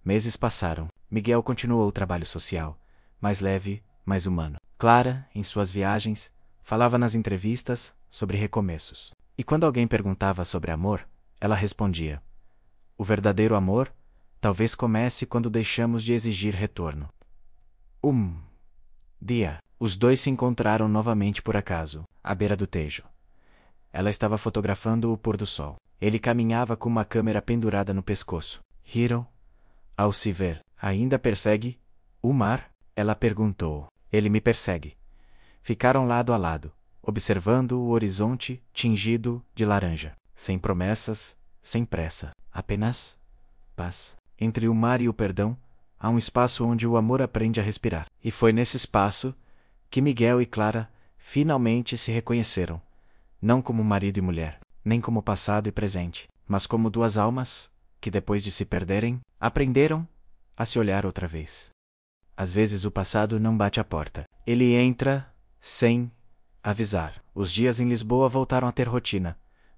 Meses passaram. Miguel continuou o trabalho social, mais leve, mais humano. Clara, em suas viagens, falava nas entrevistas sobre recomeços. E quando alguém perguntava sobre amor, ela respondia: O verdadeiro amor talvez comece quando deixamos de exigir retorno. Dia, os dois se encontraram novamente por acaso, à beira do Tejo. Ela estava fotografando o pôr do sol. Ele caminhava com uma câmera pendurada no pescoço. Riram ao se ver. Ainda persegue o mar? Ela perguntou. Ele me persegue. Ficaram lado a lado, observando o horizonte tingido de laranja. Sem promessas, sem pressa. Apenas paz. Entre o mar e o perdão, há um espaço onde o amor aprende a respirar. E foi nesse espaço que Miguel e Clara finalmente se reconheceram. Não como marido e mulher, nem como passado e presente, mas como duas almas que, depois de se perderem, aprenderam a se olhar outra vez. Às vezes o passado não bate à porta. Ele entra sem avisar. Os dias em Lisboa voltaram a ter rotina,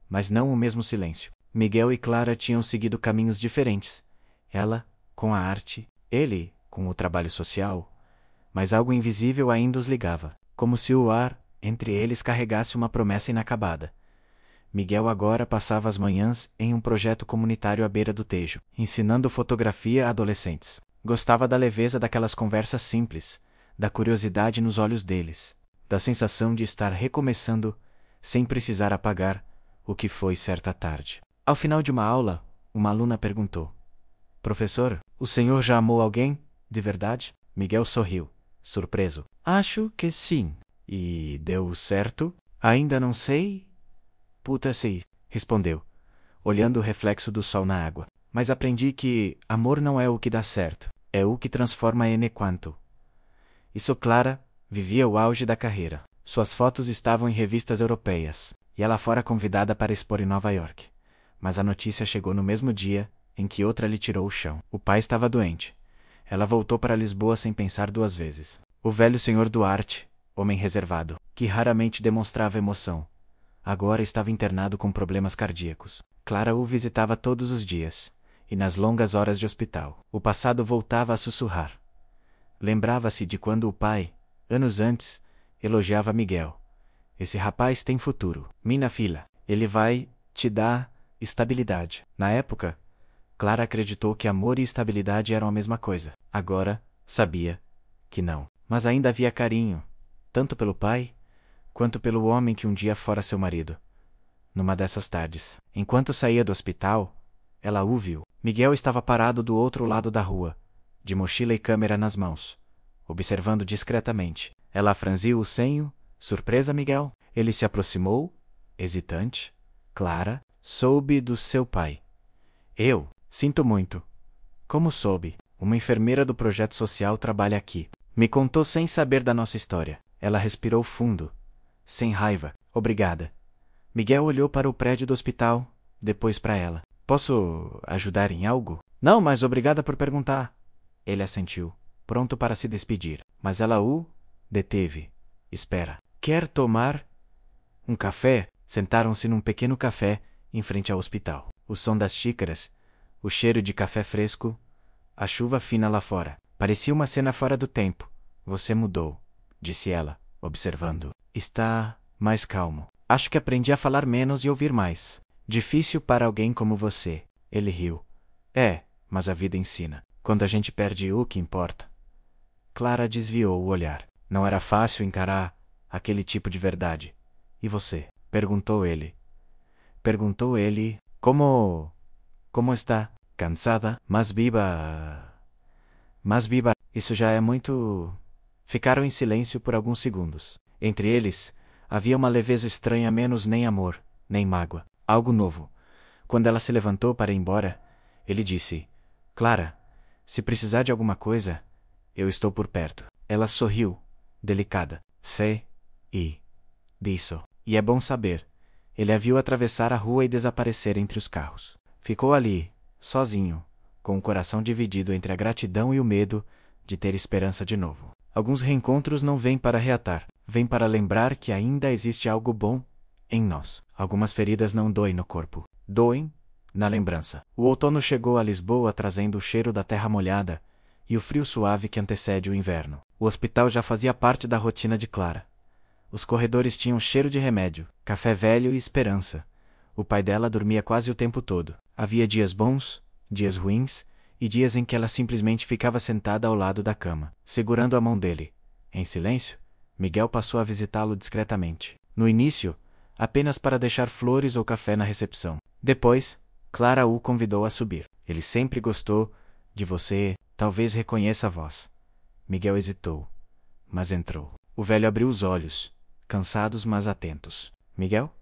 mas não o mesmo silêncio. Miguel e Clara tinham seguido caminhos diferentes. Ela, com a arte, ele, com o trabalho social, mas algo invisível ainda os ligava, como se o ar entre eles carregasse uma promessa inacabada. Miguel agora passava as manhãs em um projeto comunitário à beira do Tejo, ensinando fotografia a adolescentes. Gostava da leveza daquelas conversas simples, da curiosidade nos olhos deles, da sensação de estar recomeçando sem precisar apagar o que foi certa tarde. Ao final de uma aula, uma aluna perguntou: Professor, o senhor já amou alguém, de verdade? Miguel sorriu, surpreso. Acho que sim. E deu certo? Ainda não sei. Puta sei, respondeu, olhando o reflexo do sol na água. Mas aprendi que amor não é o que dá certo, é o que transforma quanto. Isso Clara vivia o auge da carreira. Suas fotos estavam em revistas europeias, e ela fora convidada para expor em Nova York. Mas a notícia chegou no mesmo dia em que outra lhe tirou o chão. O pai estava doente. Ela voltou para Lisboa sem pensar duas vezes. O velho senhor Duarte, homem reservado, que raramente demonstrava emoção, agora estava internado com problemas cardíacos. Clara o visitava todos os dias, e nas longas horas de hospital, o passado voltava a sussurrar. Lembrava-se de quando o pai, anos antes, elogiava Miguel. Esse rapaz tem futuro. Minha filha, ele vai te dar estabilidade. Na época, Clara acreditou que amor e estabilidade eram a mesma coisa. Agora, sabia que não. Mas ainda havia carinho, tanto pelo pai, quanto pelo homem que um dia fora seu marido. Numa dessas tardes, enquanto saía do hospital, ela o viu. Miguel estava parado do outro lado da rua, de mochila e câmera nas mãos, observando discretamente. Ela franziu o senho. Surpresa, Miguel? Ele se aproximou, hesitante. Clara, soube do seu pai. Eu, sinto muito. Como soube? Uma enfermeira do projeto social trabalha aqui. Me contou sem saber da nossa história. Ela respirou fundo, sem raiva. Obrigada. Miguel olhou para o prédio do hospital, depois para ela. Posso ajudar em algo? Não, mas obrigada por perguntar. Ele assentiu, pronto para se despedir. Mas ela o deteve. Espera. Quer tomar um café? Sentaram-se num pequeno café em frente ao hospital. O som das xícaras, o cheiro de café fresco, a chuva fina lá fora. Parecia uma cena fora do tempo. Você mudou, disse ela, observando. Está mais calmo. Acho que aprendi a falar menos e ouvir mais. Difícil para alguém como você. Ele riu. É, mas a vida ensina. Quando a gente perde o que importa. Clara desviou o olhar. Não era fácil encarar aquele tipo de verdade. E você? Perguntou ele. Como está? Cansada? Mas viva. Isso já é muito. Ficaram em silêncio por alguns segundos. Entre eles, havia uma leveza estranha, menos nem amor, nem mágoa. Algo novo. Quando ela se levantou para ir embora, ele disse: Clara, se precisar de alguma coisa, eu estou por perto. Ela sorriu, delicada. Sei. Disso. E é bom saber. Ele a viu atravessar a rua e desaparecer entre os carros. Ficou ali, sozinho, com o coração dividido entre a gratidão e o medo de ter esperança de novo. Alguns reencontros não vêm para reatar, vêm para lembrar que ainda existe algo bom em nós. Algumas feridas não doem no corpo, doem na lembrança. O outono chegou a Lisboa trazendo o cheiro da terra molhada e o frio suave que antecede o inverno. O hospital já fazia parte da rotina de Clara. Os corredores tinham cheiro de remédio, café velho e esperança. O pai dela dormia quase o tempo todo. Havia dias bons, dias ruins, e dias em que ela simplesmente ficava sentada ao lado da cama, segurando a mão dele. Em silêncio, Miguel passou a visitá-lo discretamente. No início, apenas para deixar flores ou café na recepção. Depois, Clara o convidou a subir. Ele sempre gostou de você, talvez reconheça a voz. Miguel hesitou, mas entrou. O velho abriu os olhos, cansados mas atentos. Miguel?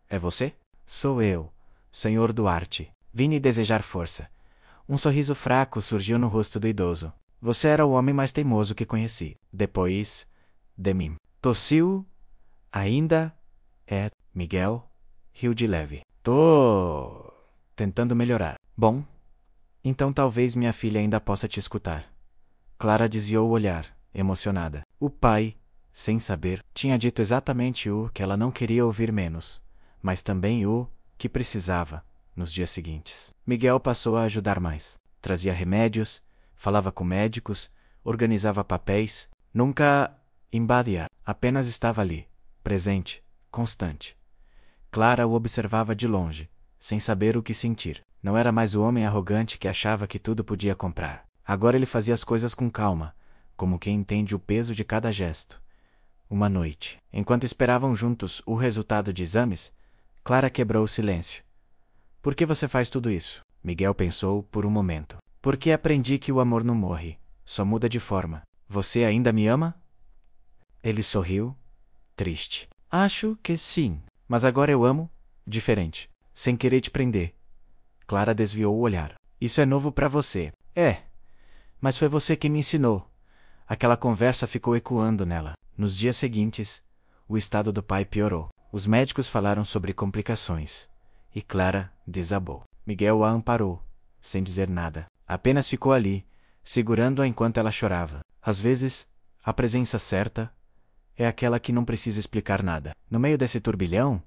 É você? Sou eu, senhor Duarte. Vim lhe desejar força. Um sorriso fraco surgiu no rosto do idoso. Você era o homem mais teimoso que conheci. Depois de mim. Tossiu. Ainda é. Miguel riu de leve. Tô tentando melhorar. Bom, então talvez minha filha ainda possa te escutar. Clara desviou o olhar, emocionada. O pai, sem saber, tinha dito exatamente o que ela não queria ouvir menos, mas também o que precisava nos dias seguintes. Miguel passou a ajudar mais. Trazia remédios, falava com médicos, organizava papéis, nunca invadia, apenas estava ali, presente, constante. Clara o observava de longe, sem saber o que sentir. Não era mais o homem arrogante que achava que tudo podia comprar. Agora ele fazia as coisas com calma, como quem entende o peso de cada gesto. Uma noite, enquanto esperavam juntos o resultado de exames, Clara quebrou o silêncio. Por que você faz tudo isso? Miguel pensou por um momento. Porque aprendi que o amor não morre, só muda de forma. Você ainda me ama? Ele sorriu, triste. Acho que sim, mas agora eu amo, diferente, sem querer te prender. Clara desviou o olhar. Isso é novo para você. É, mas foi você que me ensinou. Aquela conversa ficou ecoando nela. Nos dias seguintes, o estado do pai piorou. Os médicos falaram sobre complicações. E Clara desabou. Miguel a amparou, sem dizer nada. Apenas ficou ali, segurando-a enquanto ela chorava. Às vezes, a presença certa é aquela que não precisa explicar nada. No meio desse turbilhão,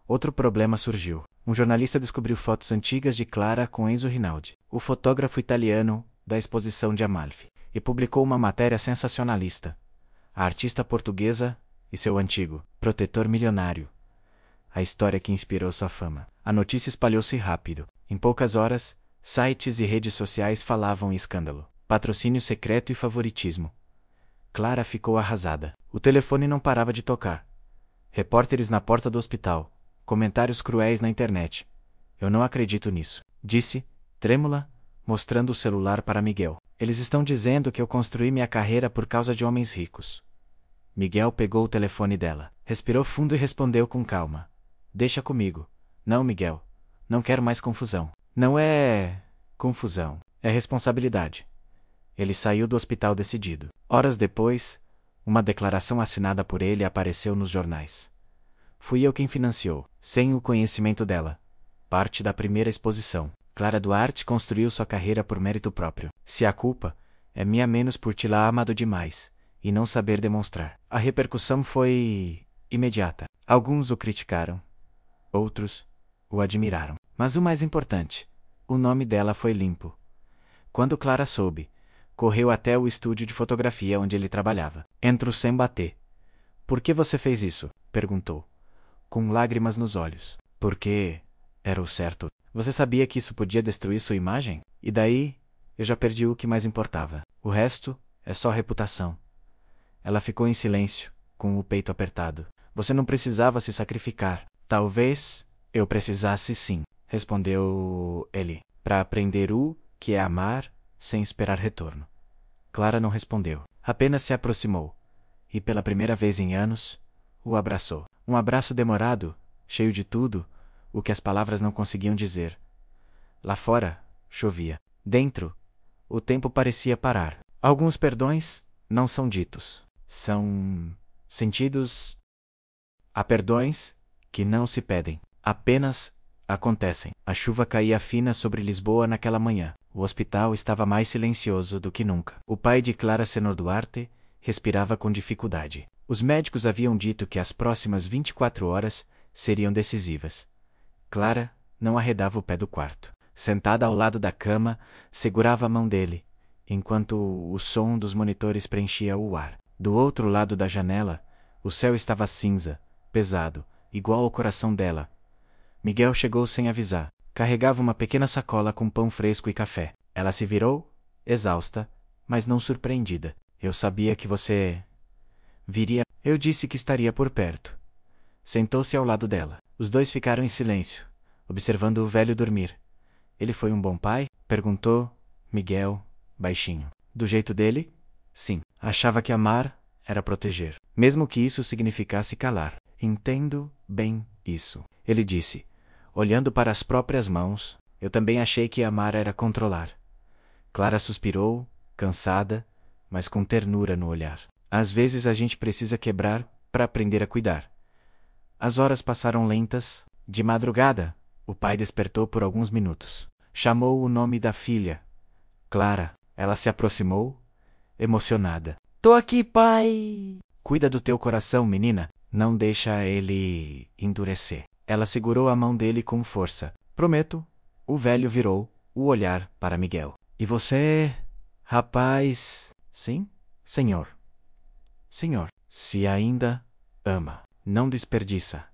outro problema surgiu. Um jornalista descobriu fotos antigas de Clara com Enzo Rinaldi, o fotógrafo italiano da exposição de Amalfi, e publicou uma matéria sensacionalista. A artista portuguesa e seu antigo protetor milionário. A história que inspirou sua fama. A notícia espalhou-se rápido. Em poucas horas, sites e redes sociais falavam em escândalo, patrocínio secreto e favoritismo. Clara ficou arrasada. O telefone não parava de tocar. Repórteres na porta do hospital. Comentários cruéis na internet. Eu não acredito nisso, disse, trêmula, mostrando o celular para Miguel. Eles estão dizendo que eu construí minha carreira por causa de homens ricos. Miguel pegou o telefone dela, respirou fundo e respondeu com calma. Deixa comigo. Não, Miguel. Não quero mais confusão. Não é confusão. É responsabilidade. Ele saiu do hospital decidido. Horas depois, uma declaração assinada por ele apareceu nos jornais. Fui eu quem financiou, sem o conhecimento dela, parte da primeira exposição. Clara Duarte construiu sua carreira por mérito próprio. Se a culpa é minha menos por tê-la amado demais e não saber demonstrar. A repercussão foi imediata. Alguns o criticaram, outros o admiraram. Mas o mais importante, o nome dela foi limpo. Quando Clara soube, correu até o estúdio de fotografia onde ele trabalhava. Entrou sem bater. Por que você fez isso? Perguntou, com lágrimas nos olhos. Porque era o certo. Você sabia que isso podia destruir sua imagem? E daí, eu já perdi o que mais importava. O resto é só reputação. Ela ficou em silêncio, com o peito apertado. Você não precisava se sacrificar. Talvez eu precisasse sim, respondeu ele, para aprender o que é amar sem esperar retorno. Clara não respondeu. Apenas se aproximou e, pela primeira vez em anos, o abraçou. Um abraço demorado, cheio de tudo o que as palavras não conseguiam dizer. Lá fora, chovia. Dentro, o tempo parecia parar. Alguns perdões não são ditos. São sentidos. Há perdões que não se pedem. Apenas acontecem. A chuva caía fina sobre Lisboa naquela manhã. O hospital estava mais silencioso do que nunca. O pai de Clara Senor Duarte respirava com dificuldade. Os médicos haviam dito que as próximas 24 horas seriam decisivas. Clara não arredava o pé do quarto. Sentada ao lado da cama, segurava a mão dele, enquanto o som dos monitores preenchia o ar. Do outro lado da janela, o céu estava cinza, pesado, igual ao coração dela. Miguel chegou sem avisar. Carregava uma pequena sacola com pão fresco e café. Ela se virou, exausta, mas não surpreendida. Eu sabia que você viria. Eu disse que estaria por perto. Sentou-se ao lado dela. Os dois ficaram em silêncio, observando o velho dormir. Ele foi um bom pai? Perguntou Miguel, baixinho. Do jeito dele? Sim. Achava que amar era proteger, mesmo que isso significasse calar. Entendo bem isso, ele disse, olhando para as próprias mãos. Eu também achei que amar era controlar. Clara suspirou, cansada, mas com ternura no olhar. Às vezes a gente precisa quebrar para aprender a cuidar. As horas passaram lentas. De madrugada, o pai despertou por alguns minutos. Chamou o nome da filha. Clara. Ela se aproximou, emocionada. Tô aqui, pai! Cuida do teu coração, menina. Não deixa ele endurecer. Ela segurou a mão dele com força. Prometo. O velho virou o olhar para Miguel. E você, rapaz? Sim, senhor. Senhor, se ainda ama, não desperdiça.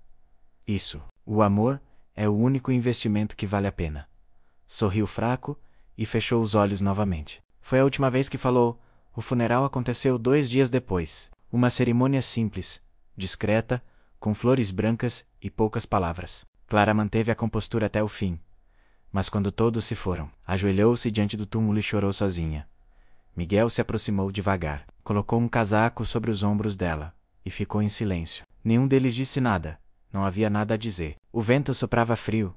Isso. O amor é o único investimento que vale a pena. Sorriu fraco e fechou os olhos novamente. Foi a última vez que falou. O funeral aconteceu 2 dias depois. Uma cerimônia simples, discreta, com flores brancas e poucas palavras. Clara manteve a compostura até o fim. Mas quando todos se foram, ajoelhou-se diante do túmulo e chorou sozinha. Miguel se aproximou devagar, colocou um casaco sobre os ombros dela e ficou em silêncio. Nenhum deles disse nada. Não havia nada a dizer. O vento soprava frio,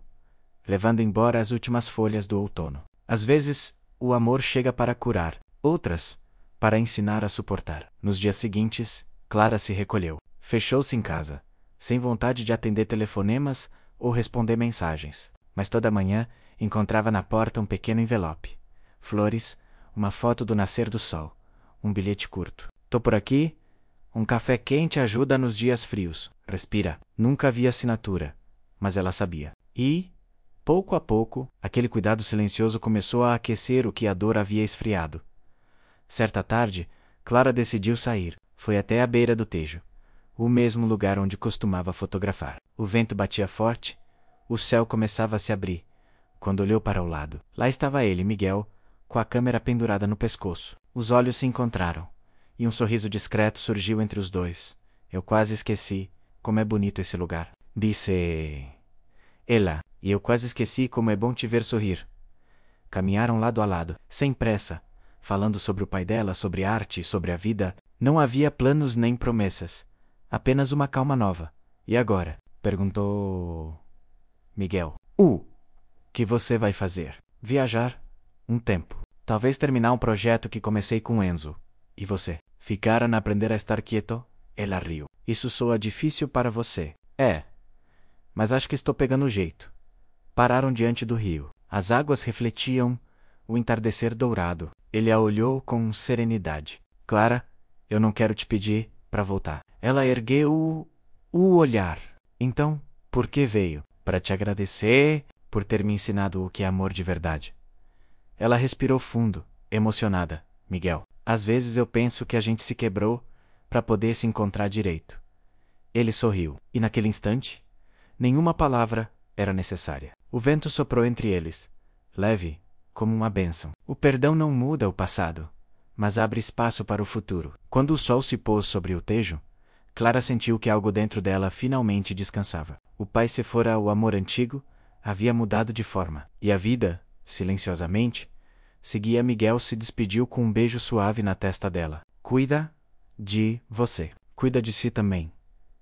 levando embora as últimas folhas do outono. Às vezes, o amor chega para curar, outras, para ensinar a suportar. Nos dias seguintes, Clara se recolheu. Fechou-se em casa, sem vontade de atender telefonemas ou responder mensagens. Mas toda manhã encontrava na porta um pequeno envelope. Flores, uma foto do nascer do sol, um bilhete curto. Tô por aqui. Um café quente ajuda nos dias frios. Respira. Nunca havia assinatura, mas ela sabia. E, pouco a pouco, aquele cuidado silencioso começou a aquecer o que a dor havia esfriado. Certa tarde, Clara decidiu sair. Foi até a beira do Tejo, o mesmo lugar onde costumava fotografar. O vento batia forte, o céu começava a se abrir. Quando olhou para o lado, lá estava ele, Miguel, com a câmera pendurada no pescoço. Os olhos se encontraram, e um sorriso discreto surgiu entre os dois. Eu quase esqueci como é bonito esse lugar, disse ela, e eu quase esqueci como é bom te ver sorrir. Caminharam lado a lado, sem pressa, falando sobre o pai dela, sobre arte, sobre a vida. Não havia planos nem promessas, apenas uma calma nova. E agora? Perguntou Miguel. Que você vai fazer? Viajar? Um tempo. Talvez terminar um projeto que comecei com Enzo. E você? Ficaram a aprender a estar quieto? Ela riu. Isso soa difícil para você. É. Mas acho que estou pegando o jeito. Pararam diante do rio. As águas refletiam o entardecer dourado. Ele a olhou com serenidade. Clara, eu não quero te pedir para voltar. Ela ergueu o olhar. Então, por que veio? Para te agradecer por ter me ensinado o que é amor de verdade. Ela respirou fundo, emocionada. Miguel, às vezes eu penso que a gente se quebrou para poder se encontrar direito. Ele sorriu, e naquele instante, nenhuma palavra era necessária. O vento soprou entre eles, leve, como uma bênção. O perdão não muda o passado, mas abre espaço para o futuro. Quando o sol se pôs sobre o Tejo, Clara sentiu que algo dentro dela finalmente descansava. O pai se fora, o amor antigo havia mudado de forma. E a vida, silenciosamente, seguia. Miguel se despediu com um beijo suave na testa dela. Cuida de você. Cuida de si também.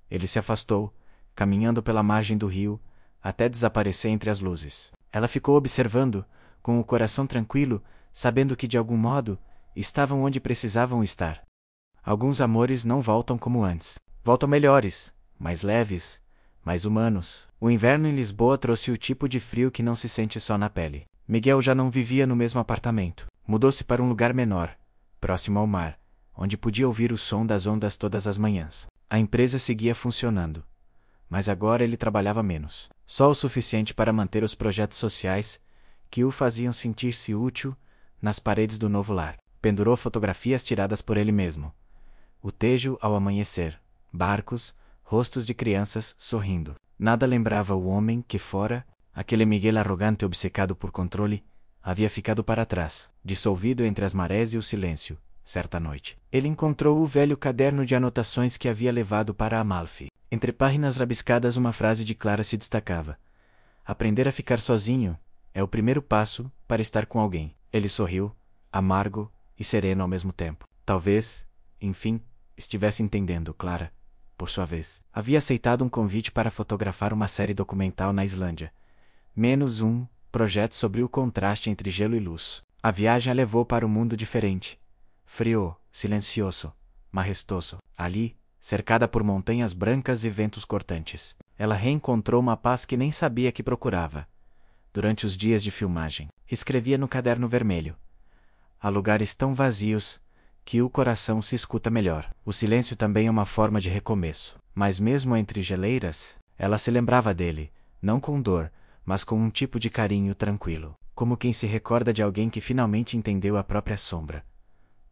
Ele se afastou, caminhando pela margem do rio, até desaparecer entre as luzes. Ela ficou observando, com o coração tranquilo, sabendo que de algum modo estavam onde precisavam estar. Alguns amores não voltam como antes. Voltam melhores, mais leves, mais humanos. O inverno em Lisboa trouxe o tipo de frio que não se sente só na pele. Miguel já não vivia no mesmo apartamento. Mudou-se para um lugar menor, próximo ao mar, onde podia ouvir o som das ondas todas as manhãs. A empresa seguia funcionando, mas agora ele trabalhava menos. Só o suficiente para manter os projetos sociais que o faziam sentir-se útil nas paredes do novo lar. Pendurou fotografias tiradas por ele mesmo. O Tejo ao amanhecer, barcos, rostos de crianças sorrindo. Nada lembrava o homem que fora, aquele Miguel arrogante obcecado por controle, havia ficado para trás, dissolvido entre as marés e o silêncio. Certa noite, ele encontrou o velho caderno de anotações que havia levado para Amalfi. Entre páginas rabiscadas uma frase de Clara se destacava. Aprender a ficar sozinho é o primeiro passo para estar com alguém. Ele sorriu, amargo e sereno ao mesmo tempo. Talvez, enfim, estivesse entendendo. Clara, por sua vez, havia aceitado um convite para fotografar uma série documental na Islândia. Menos um projeto sobre o contraste entre gelo e luz. A viagem a levou para um mundo diferente. Frio, silencioso, majestoso. Ali, cercada por montanhas brancas e ventos cortantes, ela reencontrou uma paz que nem sabia que procurava. Durante os dias de filmagem, escrevia no caderno vermelho. Há lugares tão vazios que o coração se escuta melhor. O silêncio também é uma forma de recomeço. Mas mesmo entre geleiras, ela se lembrava dele, não com dor, mas com um tipo de carinho tranquilo. Como quem se recorda de alguém que finalmente entendeu a própria sombra.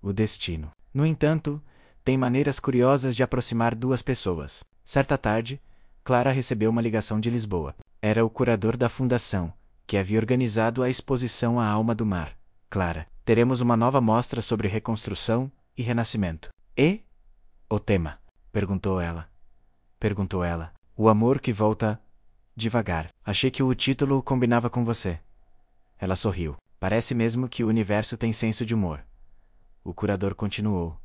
O destino. No entanto, tem maneiras curiosas de aproximar duas pessoas. Certa tarde, Clara recebeu uma ligação de Lisboa. Era o curador da fundação, que havia organizado a exposição A Alma do Mar. Clara, teremos uma nova mostra sobre reconstrução e renascimento. E? O tema? Perguntou ela. O amor que volta devagar. Achei que o título combinava com você. Ela sorriu. Parece mesmo que o universo tem senso de humor. O curador continuou.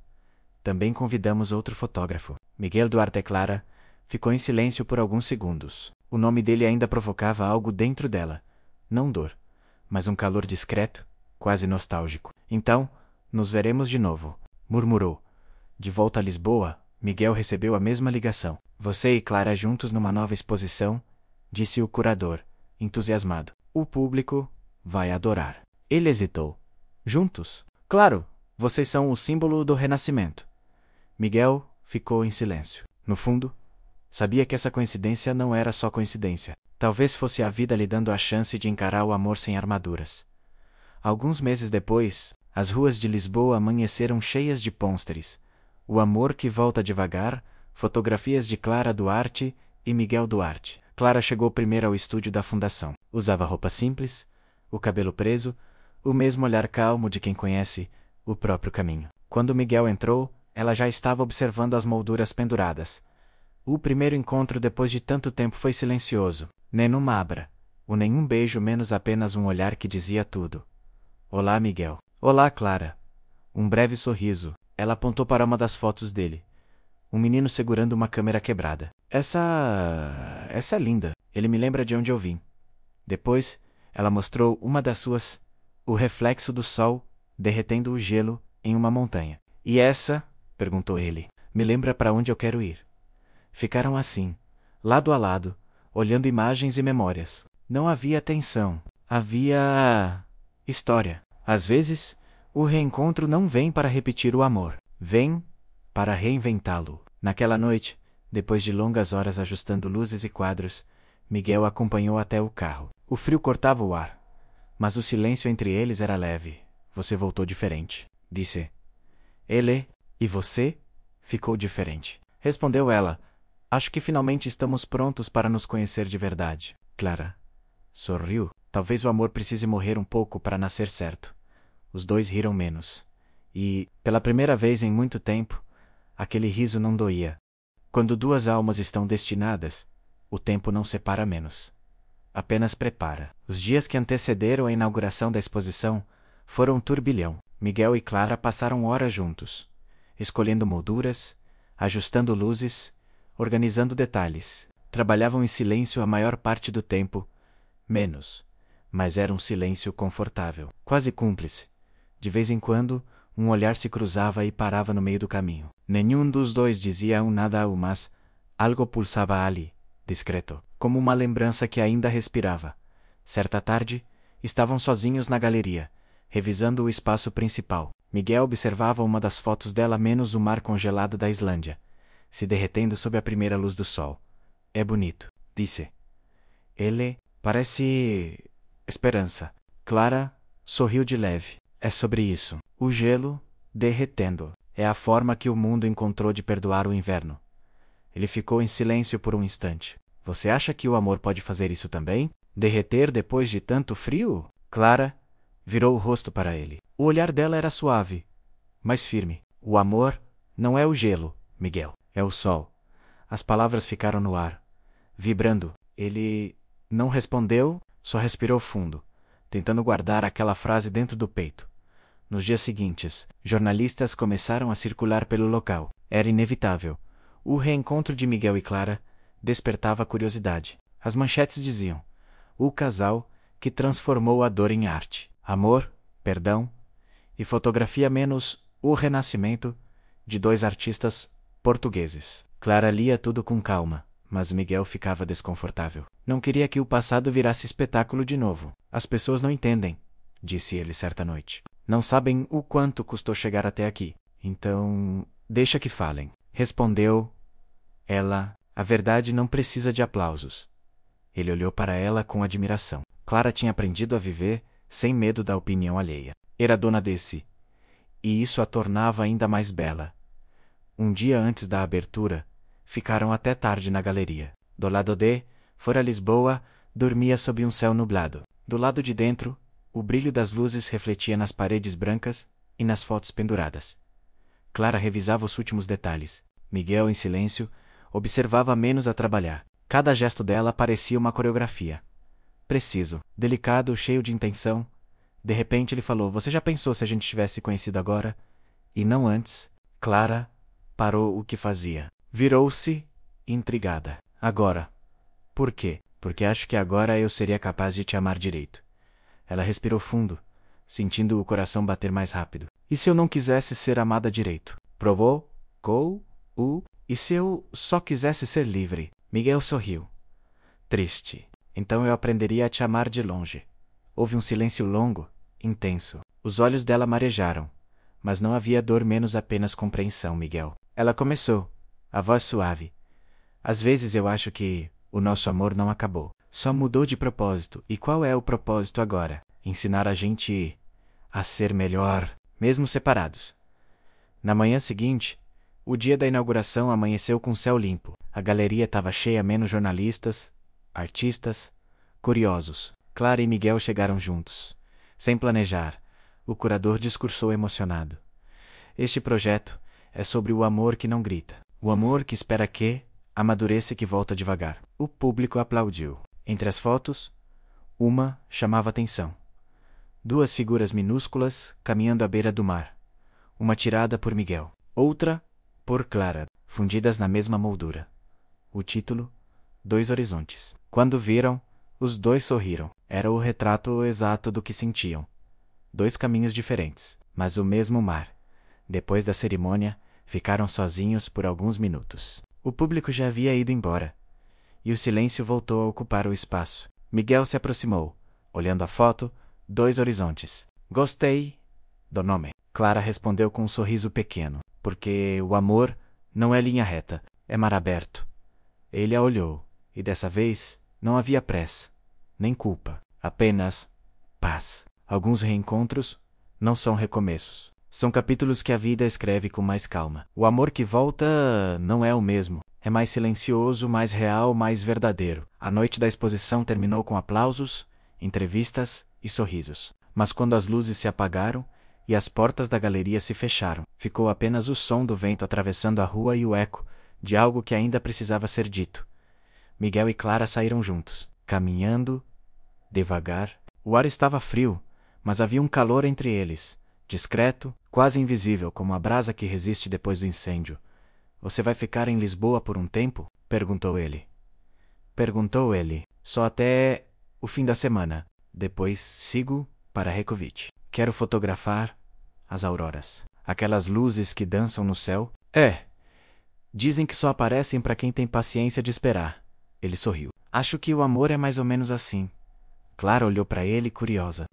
Também convidamos outro fotógrafo. Miguel Duarte. Clara ficou em silêncio por alguns segundos. O nome dele ainda provocava algo dentro dela. Não dor, mas um calor discreto, quase nostálgico. Então, nos veremos de novo, murmurou. De volta a Lisboa, Miguel recebeu a mesma ligação. Você e Clara juntos numa nova exposição, disse o curador, entusiasmado. O público vai adorar. Ele hesitou. Juntos? Claro, vocês são o símbolo do renascimento. Miguel ficou em silêncio. No fundo, sabia que essa coincidência não era só coincidência. Talvez fosse a vida lhe dando a chance de encarar o amor sem armaduras. Alguns meses depois, as ruas de Lisboa amanheceram cheias de pôsteres. O amor que volta devagar, fotografias de Clara Duarte e Miguel Duarte. Clara chegou primeiro ao estúdio da fundação. Usava roupa simples, o cabelo preso, o mesmo olhar calmo de quem conhece o próprio caminho. Quando Miguel entrou, ela já estava observando as molduras penduradas. O primeiro encontro depois de tanto tempo foi silencioso. Nenhuma abra, ou nenhum beijo, menos apenas um olhar que dizia tudo. Olá, Miguel. Olá, Clara. Um breve sorriso. Ela apontou para uma das fotos dele. Um menino segurando uma câmera quebrada. Essa é linda. Ele me lembra de onde eu vim. Depois, ela mostrou uma das suas, o reflexo do sol, derretendo o gelo em uma montanha. E essa? Perguntou ele. Me lembra para onde eu quero ir. Ficaram assim, lado a lado, olhando imagens e memórias. Não havia tensão. Havia história. Às vezes, o reencontro não vem para repetir o amor. Vem para reinventá-lo. Naquela noite, depois de longas horas ajustando luzes e quadros, Miguel acompanhou até o carro. O frio cortava o ar, mas o silêncio entre eles era leve. Você voltou diferente, disse ele. E você? Ficou diferente. Respondeu ela. Acho que finalmente estamos prontos para nos conhecer de verdade. Clara sorriu. Talvez o amor precise morrer um pouco para nascer certo. Os dois riram menos. E, pela primeira vez em muito tempo, aquele riso não doía. Quando duas almas estão destinadas, o tempo não separa menos. Apenas prepara. Os dias que antecederam a inauguração da exposição foram um turbilhão. Miguel e Clara passaram horas juntos, escolhendo molduras, ajustando luzes, organizando detalhes. Trabalhavam em silêncio a maior parte do tempo, menos, mas era um silêncio confortável, quase cúmplice. De vez em quando, um olhar se cruzava e parava no meio do caminho. Nenhum dos dois dizia nada, mas algo pulsava ali, discreto, como uma lembrança que ainda respirava. Certa tarde, estavam sozinhos na galeria, revisando o espaço principal. Miguel observava uma das fotos dela, menos o mar congelado da Islândia, se derretendo sob a primeira luz do sol. É bonito, disse ele. Parece esperança. Clara sorriu de leve. É sobre isso. O gelo, derretendo, é a forma que o mundo encontrou de perdoar o inverno. Ele ficou em silêncio por um instante. Você acha que o amor pode fazer isso também? Derreter depois de tanto frio? Clara virou o rosto para ele. O olhar dela era suave, mas firme. O amor não é o gelo, Miguel. É o sol. As palavras ficaram no ar, vibrando. Ele não respondeu, só respirou fundo, tentando guardar aquela frase dentro do peito. Nos dias seguintes, jornalistas começaram a circular pelo local. Era inevitável. O reencontro de Miguel e Clara despertava curiosidade. As manchetes diziam: o casal que transformou a dor em arte. Amor, perdão e fotografia, menos o renascimento de dois artistas portugueses. Clara lia tudo com calma, mas Miguel ficava desconfortável. Não queria que o passado virasse espetáculo de novo. As pessoas não entendem, disse ele certa noite. Não sabem o quanto custou chegar até aqui. Então, deixa que falem. Respondeu ela. A verdade não precisa de aplausos. Ele olhou para ela com admiração. Clara tinha aprendido a viver sem medo da opinião alheia. Era dona de si, e isso a tornava ainda mais bela. Um dia antes da abertura, ficaram até tarde na galeria. Do lado de fora, Lisboa dormia sob um céu nublado. Do lado de dentro, o brilho das luzes refletia nas paredes brancas e nas fotos penduradas. Clara revisava os últimos detalhes. Miguel, em silêncio, observava menos a trabalhar. Cada gesto dela parecia uma coreografia. Preciso, delicado, cheio de intenção. De repente ele falou: você já pensou se a gente tivesse conhecido agora? E não antes? Clara parou o que fazia. Virou-se, intrigada. Agora. Por quê? Porque acho que agora eu seria capaz de te amar direito. Ela respirou fundo, sentindo o coração bater mais rápido. E se eu não quisesse ser amada direito? Provocou o. E se eu só quisesse ser livre? Miguel sorriu. Triste. Então eu aprenderia a te amar de longe. Houve um silêncio longo, intenso. Os olhos dela marejaram, mas não havia dor menos apenas compreensão, Miguel. Ela começou, a voz suave. Às vezes eu acho que o nosso amor não acabou. Só mudou de propósito. E qual é o propósito agora? Ensinar a gente a ser melhor, mesmo separados. Na manhã seguinte, o dia da inauguração amanheceu com céu limpo. A galeria estava cheia, menos jornalistas, artistas, curiosos. Clara e Miguel chegaram juntos. Sem planejar, o curador discursou emocionado. Este projeto é sobre o amor que não grita. O amor que espera que amadureça e que volta devagar. O público aplaudiu. Entre as fotos, uma chamava atenção. 2 figuras minúsculas caminhando à beira do mar. Uma tirada por Miguel, outra por Clara, fundidas na mesma moldura. O título: 2 horizontes. Quando viram, os 2 sorriram. Era o retrato exato do que sentiam. 2 caminhos diferentes, mas o mesmo mar. Depois da cerimônia, ficaram sozinhos por alguns minutos. O público já havia ido embora, e o silêncio voltou a ocupar o espaço. Miguel se aproximou, olhando a foto, 2 horizontes. Gostei do nome. Clara respondeu com um sorriso pequeno, porque o amor não é linha reta, é mar aberto. Ele a olhou, e dessa vez não havia pressa, nem culpa, apenas paz. Alguns reencontros não são recomeços. São capítulos que a vida escreve com mais calma. O amor que volta não é o mesmo. É mais silencioso, mais real, mais verdadeiro. A noite da exposição terminou com aplausos, entrevistas e sorrisos. Mas quando as luzes se apagaram e as portas da galeria se fecharam, ficou apenas o som do vento atravessando a rua e o eco de algo que ainda precisava ser dito. Miguel e Clara saíram juntos, caminhando devagar. O ar estava frio, mas havia um calor entre eles, discreto, quase invisível, como a brasa que resiste depois do incêndio. Você vai ficar em Lisboa por um tempo? Perguntou ele. Só até o fim da semana. Depois sigo para Reykjavik. Quero fotografar as auroras. Aquelas luzes que dançam no céu. Dizem que só aparecem para quem tem paciência de esperar. Ele sorriu. Acho que o amor é mais ou menos assim. Clara olhou para ele curiosa.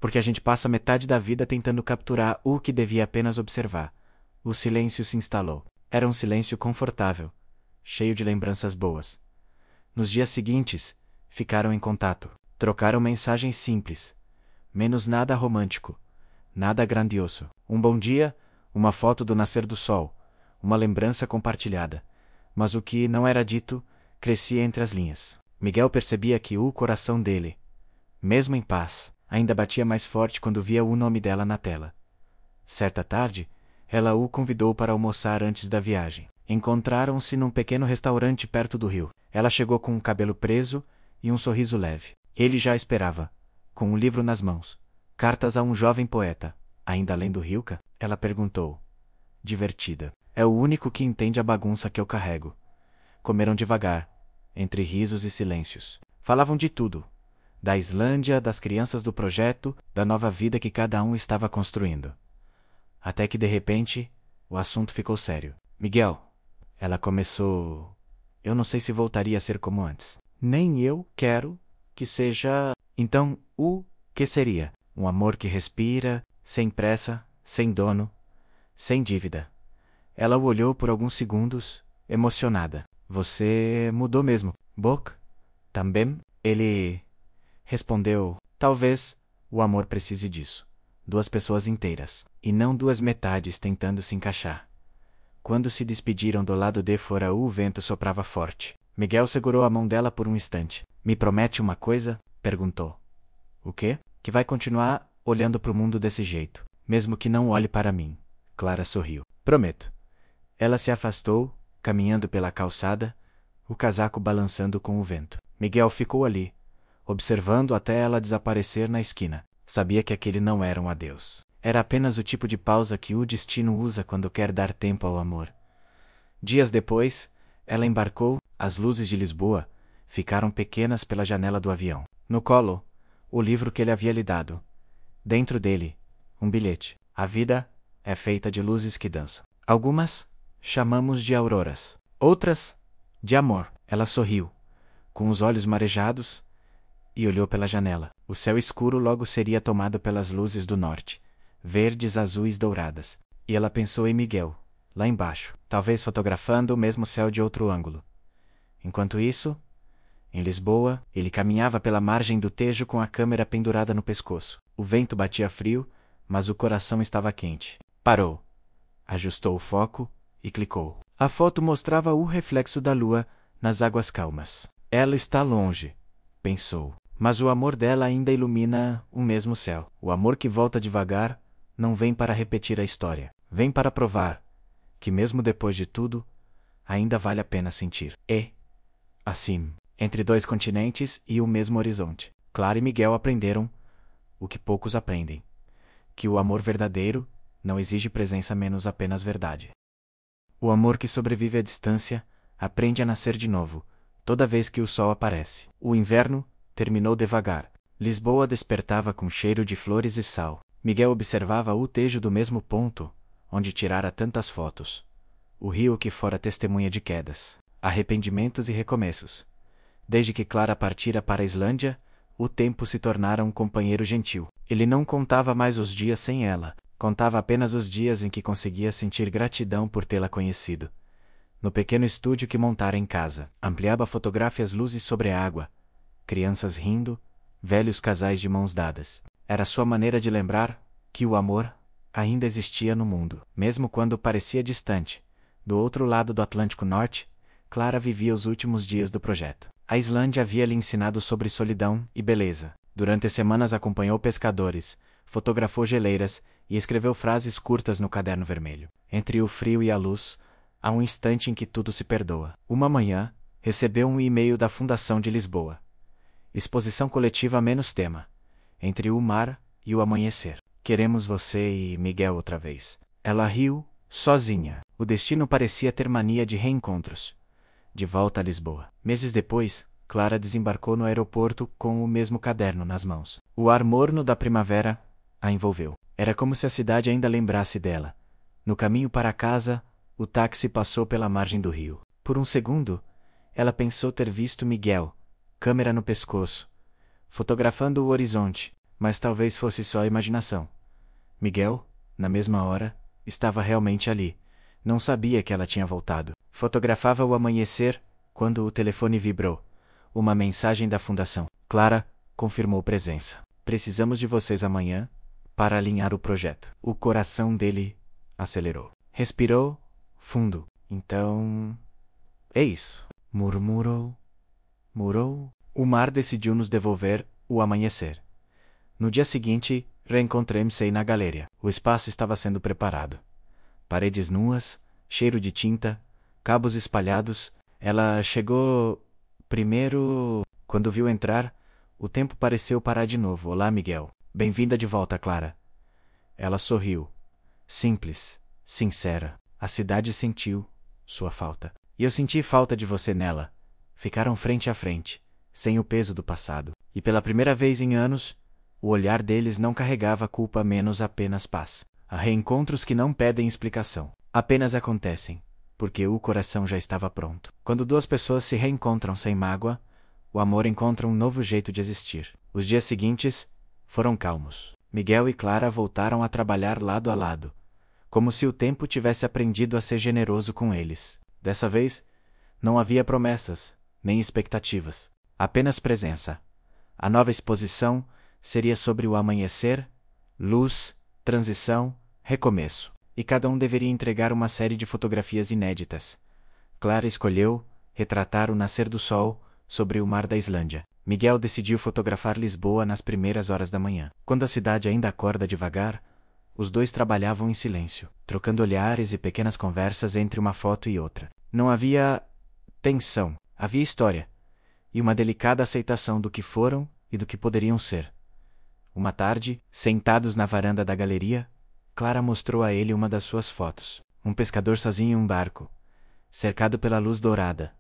Porque a gente passa metade da vida tentando capturar o que devia apenas observar. O silêncio se instalou. Era um silêncio confortável, cheio de lembranças boas. Nos dias seguintes, ficaram em contato. Trocaram mensagens simples. Menos nada romântico. Nada grandioso. Um bom dia, uma foto do nascer do sol. Uma lembrança compartilhada. Mas o que não era dito crescia entre as linhas. Miguel percebia que o coração dele, mesmo em paz, ainda batia mais forte quando via o nome dela na tela. Certa tarde, ela o convidou para almoçar antes da viagem. Encontraram-se num pequeno restaurante perto do rio. Ela chegou com o cabelo preso e um sorriso leve. Ele já esperava, com um livro nas mãos. Cartas a um jovem poeta. Ainda lendo Rilke? Ela perguntou, divertida. É o único que entende a bagunça que eu carrego. Comeram devagar, entre risos e silêncios. Falavam de tudo. Da Islândia, das crianças do projeto, da nova vida que cada um estava construindo. Até que, de repente, o assunto ficou sério. Miguel, ela começou... Eu não sei se voltaria a ser como antes. Nem eu quero que seja... Então, o que seria? Um amor que respira, sem pressa, sem dono, sem dívida. Ela o olhou por alguns segundos, emocionada. Você mudou mesmo. Boc? Também? Ele... respondeu, talvez o amor precise disso. 2 pessoas inteiras, e não 2 metades tentando se encaixar. Quando se despediram do lado de fora, o vento soprava forte. Miguel segurou a mão dela por um instante. Me promete uma coisa? Perguntou. O quê? Que vai continuar olhando para o mundo desse jeito, mesmo que não olhe para mim. Clara sorriu. Prometo. Ela se afastou, caminhando pela calçada, o casaco balançando com o vento. Miguel ficou ali, observando até ela desaparecer na esquina. Sabia que aquele não era um adeus. Era apenas o tipo de pausa que o destino usa quando quer dar tempo ao amor. Dias depois, ela embarcou. As luzes de Lisboa ficaram pequenas pela janela do avião. No colo, o livro que ele havia lhe dado. Dentro dele, um bilhete. A vida é feita de luzes que dançam. Algumas chamamos de auroras. Outras, de amor. Ela sorriu, com os olhos marejados, e olhou pela janela. O céu escuro logo seria tomado pelas luzes do norte, verdes, azuis, douradas. E ela pensou em Miguel, lá embaixo, talvez fotografando o mesmo céu de outro ângulo. Enquanto isso, em Lisboa, ele caminhava pela margem do Tejo com a câmera pendurada no pescoço. O vento batia frio, mas o coração estava quente. Parou, ajustou o foco e clicou. A foto mostrava o reflexo da lua nas águas calmas. Ela está longe, pensou, mas o amor dela ainda ilumina o mesmo céu. O amor que volta devagar não vem para repetir a história, vem para provar que mesmo depois de tudo, ainda vale a pena sentir. E, assim, entre dois continentes e o mesmo horizonte, Clara e Miguel aprenderam o que poucos aprendem, que o amor verdadeiro não exige presença menos apenas verdade. O amor que sobrevive à distância aprende a nascer de novo, toda vez que o sol aparece. O inverno terminou devagar. Lisboa despertava com cheiro de flores e sal. Miguel observava o Tejo do mesmo ponto, onde tirara tantas fotos. O rio que fora testemunha de quedas, arrependimentos e recomeços. Desde que Clara partira para a Islândia, o tempo se tornara um companheiro gentil. Ele não contava mais os dias sem ela, contava apenas os dias em que conseguia sentir gratidão por tê-la conhecido. No pequeno estúdio que montara em casa, ampliava fotografia as luzes sobre a água, crianças rindo, velhos casais de mãos dadas. Era sua maneira de lembrar que o amor ainda existia no mundo. Mesmo quando parecia distante, do outro lado do Atlântico Norte, Clara vivia os últimos dias do projeto. A Islândia havia lhe ensinado sobre solidão e beleza. Durante semanas acompanhou pescadores, fotografou geleiras e escreveu frases curtas no caderno vermelho. Entre o frio e a luz, há um instante em que tudo se perdoa. Uma manhã, recebeu um e-mail da Fundação de Lisboa. Exposição coletiva menos tema. Entre o mar e o amanhecer. Queremos você e Miguel outra vez. Ela riu, sozinha. O destino parecia ter mania de reencontros. De volta a Lisboa. Meses depois, Clara desembarcou no aeroporto com o mesmo caderno nas mãos. O ar morno da primavera a envolveu. Era como se a cidade ainda lembrasse dela. No caminho para casa, o táxi passou pela margem do rio. Por um segundo, ela pensou ter visto Miguel, câmera no pescoço, fotografando o horizonte, mas talvez fosse só imaginação. Miguel, na mesma hora, estava realmente ali. Não sabia que ela tinha voltado. Fotografava o amanhecer quando o telefone vibrou. Uma mensagem da Fundação. Clara confirmou presença. Precisamos de vocês amanhã para alinhar o projeto. O coração dele acelerou. Respirou fundo. Então, é isso. Murmurou. O mar decidiu nos devolver o amanhecer. No dia seguinte, reencontramos-se na galeria. O espaço estava sendo preparado. Paredes nuas, cheiro de tinta, cabos espalhados. Ela chegou primeiro. Quando viu entrar, o tempo pareceu parar de novo. Olá, Miguel. Bem-vinda de volta, Clara. Ela sorriu. Simples, sincera. A cidade sentiu sua falta. E eu senti falta de você nela. Ficaram frente a frente, sem o peso do passado. E pela primeira vez em anos, o olhar deles não carregava culpa menos apenas paz. Há reencontros que não pedem explicação. Apenas acontecem, porque o coração já estava pronto. Quando duas pessoas se reencontram sem mágoa, o amor encontra um novo jeito de existir. Os dias seguintes foram calmos. Miguel e Clara voltaram a trabalhar lado a lado, como se o tempo tivesse aprendido a ser generoso com eles. Dessa vez, não havia promessas, nem expectativas, apenas presença. A nova exposição seria sobre o amanhecer, luz, transição, recomeço. E cada um deveria entregar uma série de fotografias inéditas. Clara escolheu retratar o nascer do sol sobre o mar da Islândia. Miguel decidiu fotografar Lisboa nas primeiras horas da manhã. Quando a cidade ainda acorda devagar, os dois trabalhavam em silêncio, trocando olhares e pequenas conversas entre uma foto e outra. Não havia tensão, havia história, e uma delicada aceitação do que foram e do que poderiam ser. Uma tarde, sentados na varanda da galeria, Clara mostrou a ele uma das suas fotos. Um pescador sozinho em um barco, cercado pela luz dourada.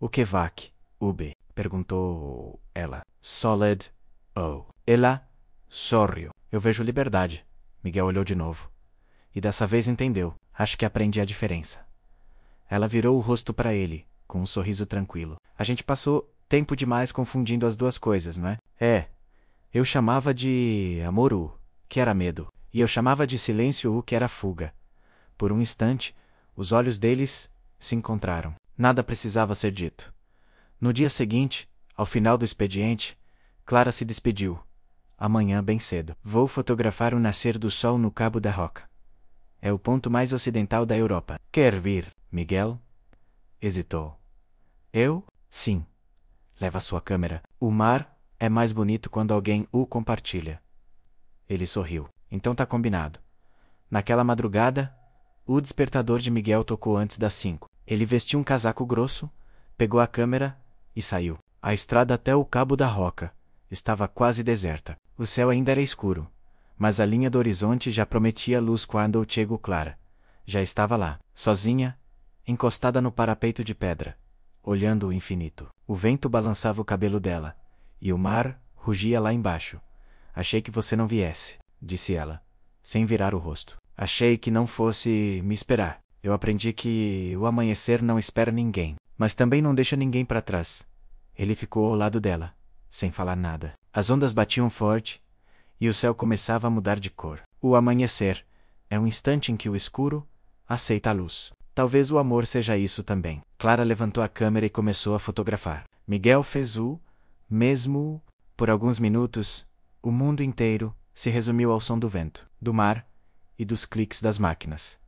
O que vac, Ube? Perguntou ela. Solid. Oh. Ela sorriu. Eu vejo liberdade. Miguel olhou de novo. E dessa vez entendeu. Acho que aprendi a diferença. Ela virou o rosto para ele, com um sorriso tranquilo. A gente passou tempo demais confundindo as duas coisas, não é? É. Eu chamava de amor o, que era medo, e eu chamava de silêncio o, que era fuga. Por um instante, os olhos deles se encontraram. Nada precisava ser dito. No dia seguinte, ao final do expediente, Clara se despediu. Amanhã bem cedo. Vou fotografar o nascer do sol no Cabo da Roca. É o ponto mais ocidental da Europa. Quer vir, Miguel? Hesitou. Eu? Sim. Leva sua câmera. O mar é mais bonito quando alguém o compartilha. Ele sorriu. Então tá combinado. Naquela madrugada, o despertador de Miguel tocou antes das 5. Ele vestiu um casaco grosso, pegou a câmera e saiu. A estrada até o Cabo da Roca estava quase deserta. O céu ainda era escuro, mas a linha do horizonte já prometia luz quando o chegou Clara. Já estava lá, sozinha, encostada no parapeito de pedra, olhando o infinito. O vento balançava o cabelo dela, e o mar rugia lá embaixo. Achei que você não viesse, disse ela, sem virar o rosto. Achei que não fosse me esperar. Eu aprendi que o amanhecer não espera ninguém, mas também não deixa ninguém para trás. Ele ficou ao lado dela, sem falar nada. As ondas batiam forte, e o céu começava a mudar de cor. O amanhecer é um instante em que o escuro aceita a luz. Talvez o amor seja isso também. Clara levantou a câmera e começou a fotografar. Miguel fez o mesmo. Por alguns minutos, o mundo inteiro se resumiu ao som do vento, do mar e dos cliques das máquinas.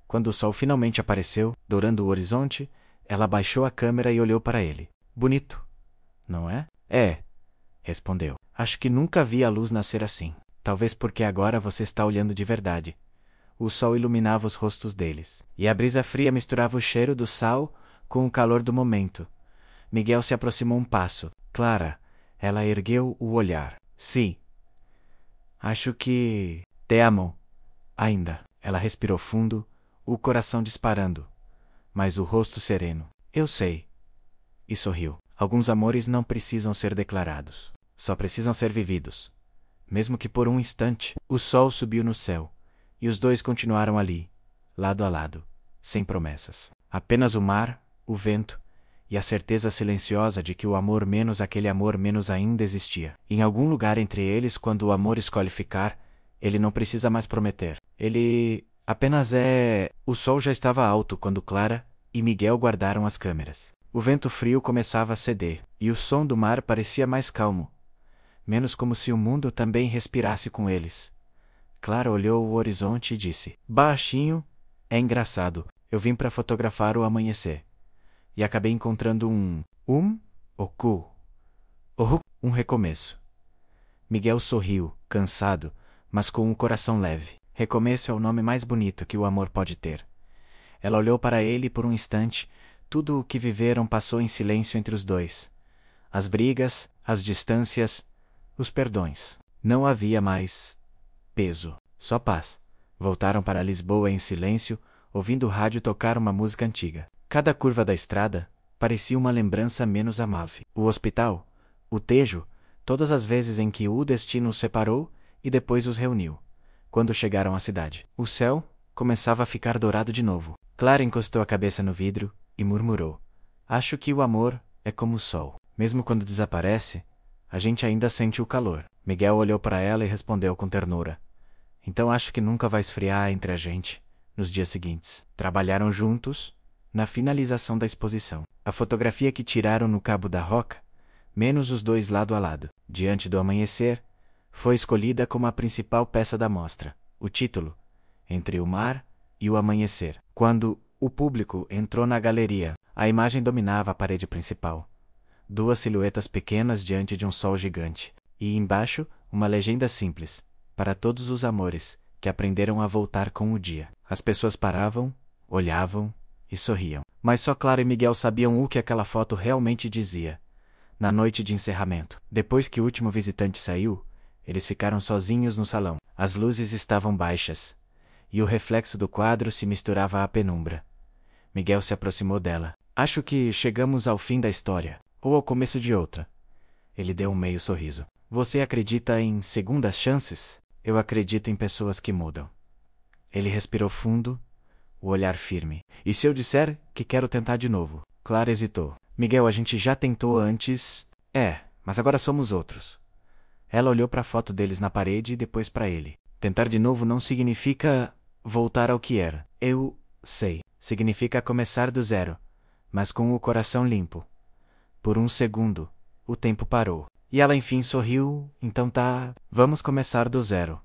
Quando o sol finalmente apareceu, dourando o horizonte, ela baixou a câmera e olhou para ele. Bonito, não é? É, respondeu. Acho que nunca vi a luz nascer assim. Talvez porque agora você está olhando de verdade. O sol iluminava os rostos deles, e a brisa fria misturava o cheiro do sal com o calor do momento. Miguel se aproximou um passo. Clara, ela ergueu o olhar. Sim. Acho que te amo. Ainda. Ela respirou fundo, o coração disparando, mas o rosto sereno. Eu sei. E sorriu. Alguns amores não precisam ser declarados. Só precisam ser vividos. Mesmo que por um instante. O sol subiu no céu, e os dois continuaram ali, lado a lado, sem promessas. Apenas o mar, o vento, e a certeza silenciosa de que o amor menos aquele amor menos ainda existia. Em algum lugar entre eles, quando o amor escolhe ficar, ele não precisa mais prometer. Ele apenas é... O sol já estava alto quando Clara e Miguel guardaram as câmeras. O vento frio começava a ceder, e o som do mar parecia mais calmo, menos como se o mundo também respirasse com eles. Clara olhou o horizonte e disse, baixinho, é engraçado, eu vim para fotografar o amanhecer. E acabei encontrando um recomeço. Miguel sorriu, cansado, mas com um coração leve. Recomeço é o nome mais bonito que o amor pode ter. Ela olhou para ele por um instante. Tudo o que viveram passou em silêncio entre os dois. As brigas, as distâncias, os perdões. Não havia mais peso, só paz. Voltaram para Lisboa em silêncio, ouvindo o rádio tocar uma música antiga. Cada curva da estrada parecia uma lembrança menos amável. O hospital, o Tejo, todas as vezes em que o destino os separou e depois os reuniu. Quando chegaram à cidade, o céu começava a ficar dourado de novo. Clara encostou a cabeça no vidro e murmurou, acho que o amor é como o sol. Mesmo quando desaparece, a gente ainda sente o calor. Miguel olhou para ela e respondeu com ternura, então acho que nunca vai esfriar entre a gente. Nos dias seguintes, trabalharam juntos na finalização da exposição. A fotografia que tiraram no Cabo da Roca, menos os dois lado a lado, diante do amanhecer, foi escolhida como a principal peça da mostra. O título, Entre o Mar e o Amanhecer. Quando o público entrou na galeria, a imagem dominava a parede principal. Duas silhuetas pequenas diante de um sol gigante. E embaixo, uma legenda simples, para todos os amores que aprenderam a voltar com o dia. As pessoas paravam, olhavam e sorriam. Mas só Clara e Miguel sabiam o que aquela foto realmente dizia. Na noite de encerramento, depois que o último visitante saiu, eles ficaram sozinhos no salão. As luzes estavam baixas, e o reflexo do quadro se misturava à penumbra. Miguel se aproximou dela. Acho que chegamos ao fim da história, ou ao começo de outra. Ele deu um meio sorriso. Você acredita em segundas chances? Eu acredito em pessoas que mudam. Ele respirou fundo, o olhar firme. E se eu disser que quero tentar de novo? Clara hesitou. Miguel, a gente já tentou antes. É, mas agora somos outros. Ela olhou para a foto deles na parede e depois para ele. Tentar de novo não significa voltar ao que era. Eu sei. Significa começar do zero, mas com o coração limpo. Por um segundo, o tempo parou. E ela enfim sorriu. Então tá, vamos começar do zero.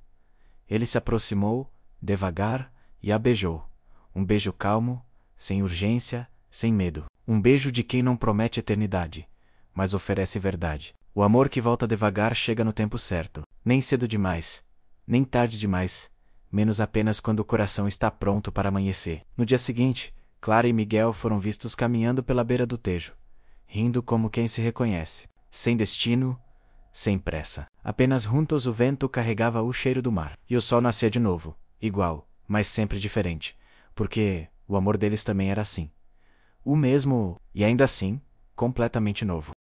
Ele se aproximou, devagar, e a beijou. Um beijo calmo, sem urgência, sem medo. Um beijo de quem não promete eternidade, mas oferece verdade. O amor que volta devagar chega no tempo certo. Nem cedo demais, nem tarde demais, menos apenas quando o coração está pronto para amanhecer. No dia seguinte, Clara e Miguel foram vistos caminhando pela beira do Tejo, rindo como quem se reconhece. Sem destino, sem pressa. Apenas juntos o vento carregava o cheiro do mar. E o sol nascia de novo, igual, mas sempre diferente, porque o amor deles também era assim. O mesmo, e ainda assim, completamente novo.